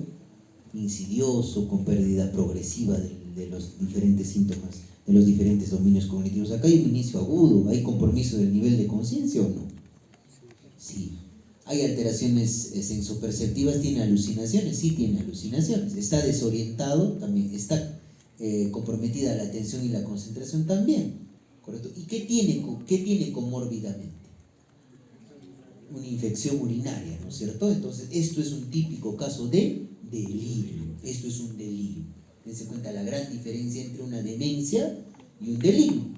insidioso, con pérdida progresiva de los diferentes síntomas, de los diferentes dominios cognitivos. Acá hay un inicio agudo, ¿hay compromiso del nivel de conciencia o no? Sí. ¿Hay alteraciones sensoperceptivas? ¿Tiene alucinaciones? Sí, tiene alucinaciones. ¿Está desorientado? También. ¿Está comprometida la atención y la concentración? También. ¿Correcto? ¿Y qué tiene comórbidamente? Una infección urinaria, ¿no es cierto? Entonces, esto es un típico caso de delirio. Esto es un delirio. Dense cuenta la gran diferencia entre una demencia y un delirio.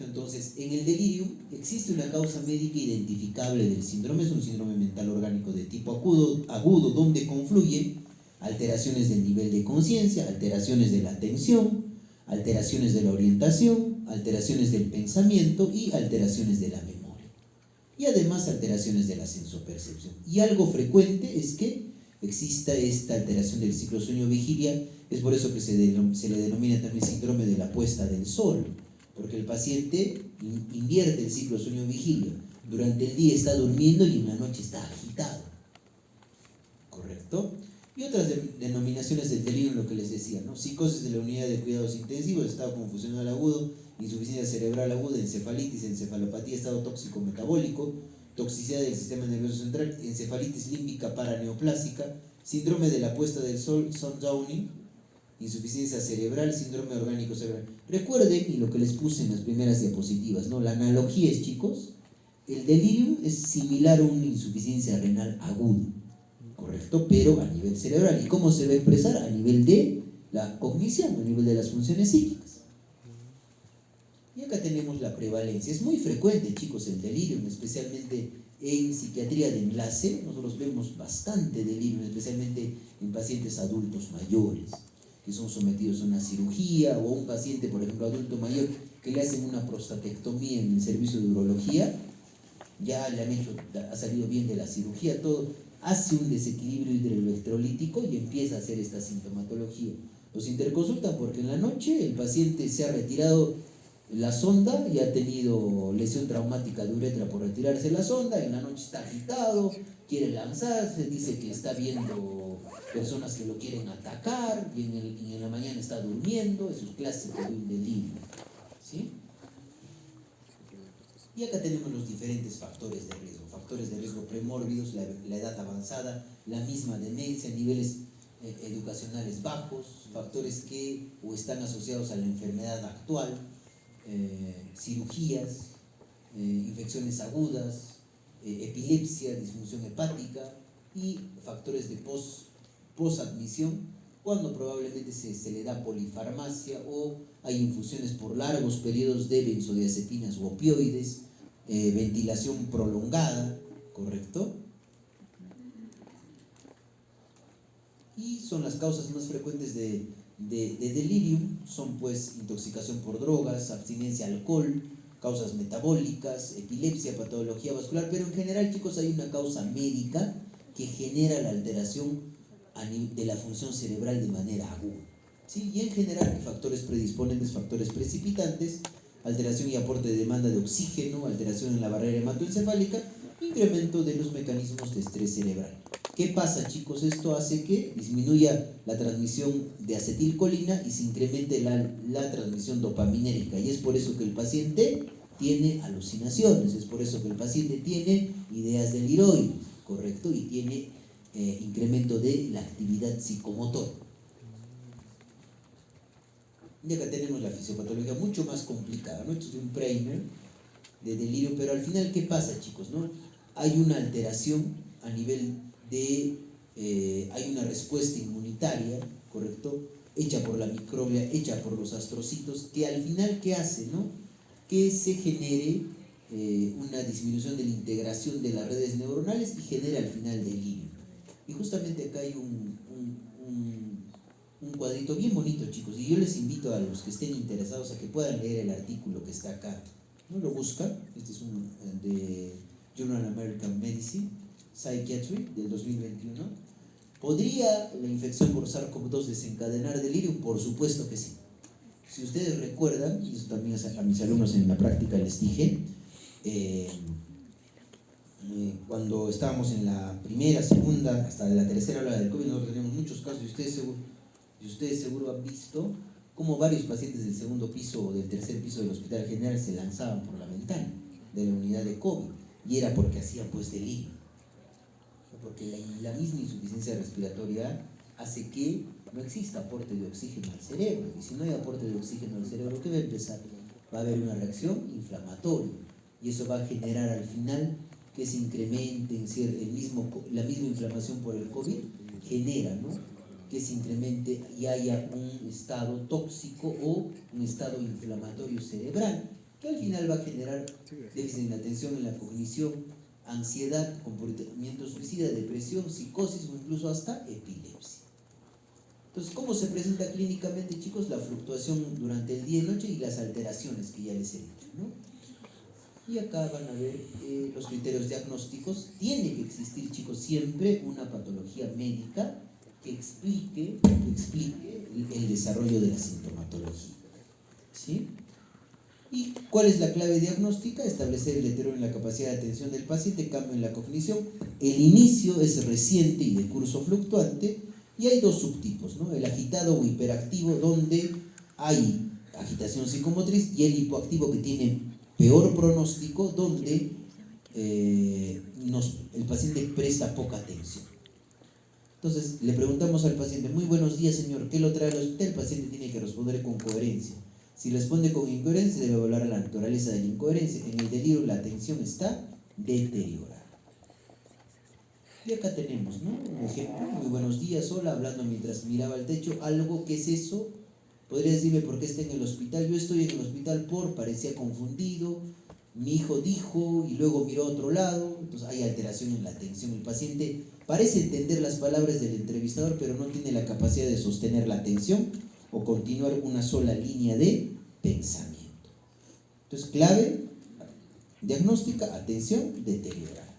Entonces, en el delirium existe una causa médica identificable del síndrome. Es un síndrome mental orgánico de tipo agudo donde confluyen alteraciones del nivel de conciencia, alteraciones de la atención, alteraciones de la orientación, alteraciones del pensamiento y alteraciones de la memoria. Y además alteraciones de la sensopercepción. Y algo frecuente es que exista esta alteración del ciclo sueño-vigilia. Es por eso que se le denomina también síndrome de la puesta del sol, porque el paciente invierte el ciclo sueño-vigilia. Durante el día está durmiendo y en la noche está agitado. ¿Correcto? Y otras denominaciones del delirio, lo que les decía, ¿no? Psicosis de la unidad de cuidados intensivos, estado confusional agudo, insuficiencia cerebral aguda, encefalitis, encefalopatía, estado tóxico metabólico, toxicidad del sistema nervioso central, encefalitis límbica paraneoplásica, síndrome de la puesta del sol, Sundowning, insuficiencia cerebral, síndrome orgánico cerebral. Recuerden, y lo que les puse en las primeras diapositivas, ¿no? La analogía es, chicos, el delirium es similar a una insuficiencia renal aguda, ¿correcto? Pero a nivel cerebral. ¿Y cómo se va a expresar? A nivel de la cognición, a nivel de las funciones psíquicas. Y acá tenemos la prevalencia. Es muy frecuente, chicos, el delirium, especialmente en psiquiatría de enlace. Nosotros vemos bastante delirium, especialmente en pacientes adultos mayores que son sometidos a una cirugía, o un paciente, por ejemplo, adulto mayor, que le hacen una prostatectomía en el servicio de urología, ya le han hecho, ha salido bien de la cirugía, todo, hace un desequilibrio hidroelectrolítico y empieza a hacer esta sintomatología. Los interconsultan porque en la noche el paciente se ha retirado la sonda y ha tenido lesión traumática de uretra por retirarse la sonda, en la noche está agitado, quiere lanzarse, dice que está viendo personas que lo quieren atacar y en la mañana está durmiendo. Eso es clásico de un delirio, ¿sí? Y acá tenemos los diferentes factores de riesgo premórbidos, la edad avanzada, la misma demencia, niveles educacionales bajos, factores que o están asociados a la enfermedad actual, cirugías, infecciones agudas, epilepsia, disfunción hepática y factores de posadmisión, cuando probablemente se le da polifarmacia o hay infusiones por largos periodos de benzodiazepinas u opioides, ventilación prolongada, ¿correcto? Y son las causas más frecuentes de delirium, son pues intoxicación por drogas, abstinencia al alcohol, causas metabólicas, epilepsia, patología vascular, pero en general, chicos, hay una causa médica que genera la alteración de la función cerebral de manera aguda, ¿sí? Y en general factores predisponentes, factores precipitantes, alteración y aporte de demanda de oxígeno, alteración en la barrera hematoencefálica, incremento de los mecanismos de estrés cerebral. ¿Qué pasa, chicos? Esto hace que disminuya la transmisión de acetilcolina y se incremente la transmisión dopaminérgica, y es por eso que el paciente tiene alucinaciones. Es por eso que el paciente tiene ideas deliroides, ¿correcto? Y tiene incremento de la actividad psicomotor. Y acá tenemos la fisiopatología mucho más complicada, ¿no? Esto es un primer de delirio, pero al final, ¿qué pasa, chicos? ¿No? Hay una alteración a nivel de, hay una respuesta inmunitaria, ¿correcto? Hecha por la microbia, hecha por los astrocitos, que al final, ¿qué hace, no? Que se genere una disminución de la integración de las redes neuronales y genera al final delirio. Y justamente acá hay un cuadrito bien bonito, chicos, y yo les invito a los que estén interesados a que puedan leer el artículo que está acá. ¿No lo buscan? Este es un de Journal American Medicine, Psychiatry, del 2021. ¿Podría la infección por SARS-CoV-2 desencadenar delirio? Por supuesto que sí. Si ustedes recuerdan, y eso también a mis alumnos en la práctica les dije, cuando estábamos en la primera, segunda, hasta la tercera ola del COVID, nosotros tenemos muchos casos, y ustedes seguro han visto cómo varios pacientes del segundo piso o del tercer piso del Hospital General se lanzaban por la ventana de la unidad de COVID, y era porque hacían pues delirio, porque la misma insuficiencia respiratoria hace que no exista aporte de oxígeno al cerebro, y si no hay aporte de oxígeno al cerebro, ¿qué va a empezar? Va a haber una reacción inflamatoria, y eso va a generar al final que se incremente la misma inflamación por el COVID, genera, ¿no?, que se incremente y haya un estado tóxico o un estado inflamatorio cerebral, que al final va a generar déficit en la atención, en la cognición, ansiedad, comportamiento suicida, depresión, psicosis o incluso hasta epilepsia. Entonces, ¿cómo se presenta clínicamente, chicos? La fluctuación durante el día y noche y las alteraciones que ya les he dicho, ¿no? Y acá van a ver los criterios diagnósticos. Tiene que existir, chicos, siempre una patología médica que explique el desarrollo de la sintomatología, ¿sí? ¿Y cuál es la clave diagnóstica? Establecer el deterioro en la capacidad de atención del paciente, cambio en la cognición. El inicio es reciente y de curso fluctuante, y hay dos subtipos, ¿no? El agitado o hiperactivo, donde hay agitación psicomotriz, y el hipoactivo, que tiene peor pronóstico, donde el paciente presta poca atención. Entonces le preguntamos al paciente: muy buenos días, señor, ¿qué lo trae al hospital? El paciente tiene que responder con coherencia. Si responde con incoherencia, debe evaluar la naturaleza de la incoherencia. En el delirio la atención está deteriorada. Y acá tenemos, ¿no?, un ejemplo: muy buenos días, hola, hablando mientras miraba al techo. ¿Algo? ¿Qué es eso? Podría decirme por qué está en el hospital. Yo estoy en el hospital parecía confundido, mi hijo dijo y luego miró a otro lado. Entonces hay alteración en la atención. El paciente parece entender las palabras del entrevistador, pero no tiene la capacidad de sostener la atención o continuar una sola línea de pensamiento. Entonces, clave diagnóstica: atención deteriorada.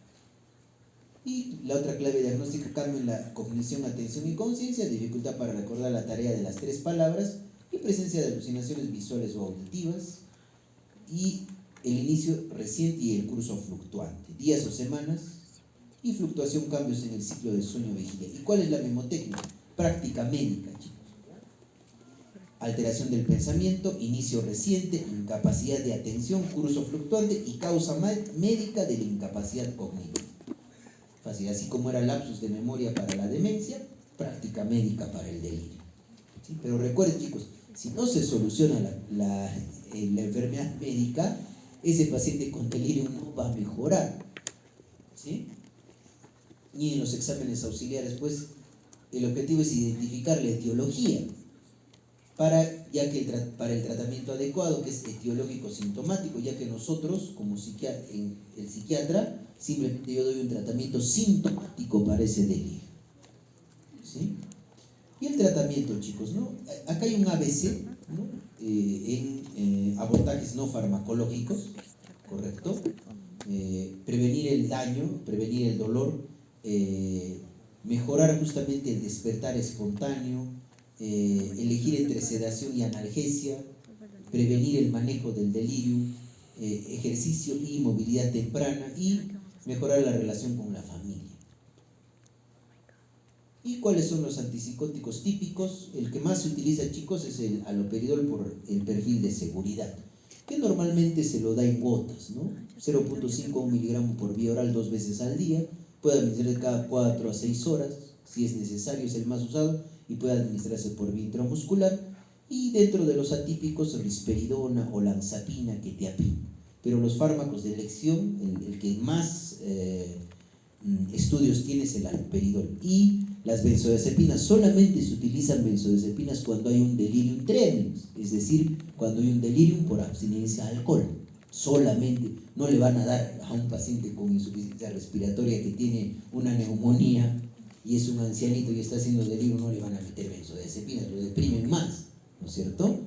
Y la otra clave diagnóstica: cambio en la cognición, atención y conciencia, dificultad para recordar la tarea de las 3 palabras y presencia de alucinaciones visuales o auditivas. Y el inicio reciente y el curso fluctuante, días o semanas, y fluctuación, cambios en el ciclo de sueño-vigilia. ¿Y cuál es la mnemotécnica? Práctica médica, chicos. Alteración del pensamiento, inicio reciente, incapacidad de atención, curso fluctuante y causa médica de la incapacidad cognitiva. Fácil, así como era lapsus de memoria para la demencia, práctica médica para el delirio, ¿sí? Pero recuerden, chicos, si no se soluciona la enfermedad médica, ese paciente con delirio no va a mejorar, ¿sí? Y en los exámenes auxiliares, pues, el objetivo es identificar la etiología para el tratamiento adecuado, que es etiológico sintomático, ya que nosotros, como el psiquiatra, simplemente yo doy un tratamiento sintomático para ese delirio, ¿sí? Y el tratamiento, chicos, ¿no? Acá hay un ABC, ¿no?, en abordajes no farmacológicos, ¿correcto? Prevenir el daño, prevenir el dolor, mejorar justamente el despertar espontáneo, elegir entre sedación y analgesia, prevenir el manejo del delirio, ejercicio y movilidad temprana, y mejorar la relación con la familia. ¿Y cuáles son los antipsicóticos típicos? El que más se utiliza, chicos, es el haloperidol por el perfil de seguridad. que normalmente se lo da en gotas, ¿no? 0.5 miligramos por vía oral 2 veces al día, puede administrarse cada 4 a 6 horas, si es necesario, es el más usado, y puede administrarse por vía intramuscular, y dentro de los atípicos, risperidona, olanzapina, quetiapina. Pero los fármacos de elección, el que más estudios tiene es el haloperidol. Y las benzodiazepinas, solamente se utilizan benzodiazepinas cuando hay un delirium tremens, es decir, cuando hay un delirium por abstinencia al alcohol. Solamente, no le van a dar a un paciente con insuficiencia respiratoria que tiene una neumonía y es un ancianito y está haciendo delirio, no le van a meter benzodiazepinas, lo deprimen más, ¿no es cierto?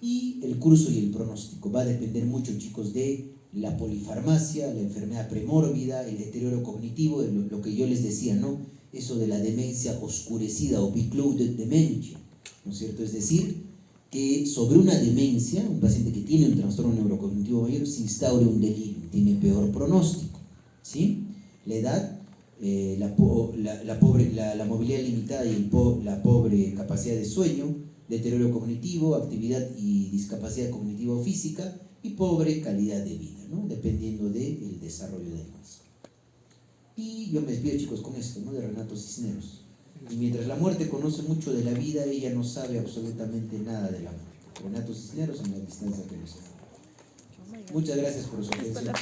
Y el curso y el pronóstico va a depender mucho, chicos, de la polifarmacia, la enfermedad premórbida, el deterioro cognitivo, lo que yo les decía, ¿no? Eso de la demencia oscurecida o beclouded dementia, ¿no es cierto? Es decir, que sobre una demencia, un paciente que tiene un trastorno neurocognitivo mayor, se instaure un delirio, tiene peor pronóstico, ¿sí? La edad, la movilidad limitada y la pobre capacidad de sueño, deterioro cognitivo, actividad y discapacidad cognitiva o física, y pobre calidad de vida, ¿no? Dependiendo del desarrollo del mismo. Y yo me despido, chicos, con esto, ¿no? De Renato Cisneros. Y mientras la muerte conoce mucho de la vida, ella no sabe absolutamente nada de la muerte. Renato Cisneros en la distancia que nos separa. Muchas gracias por su atención.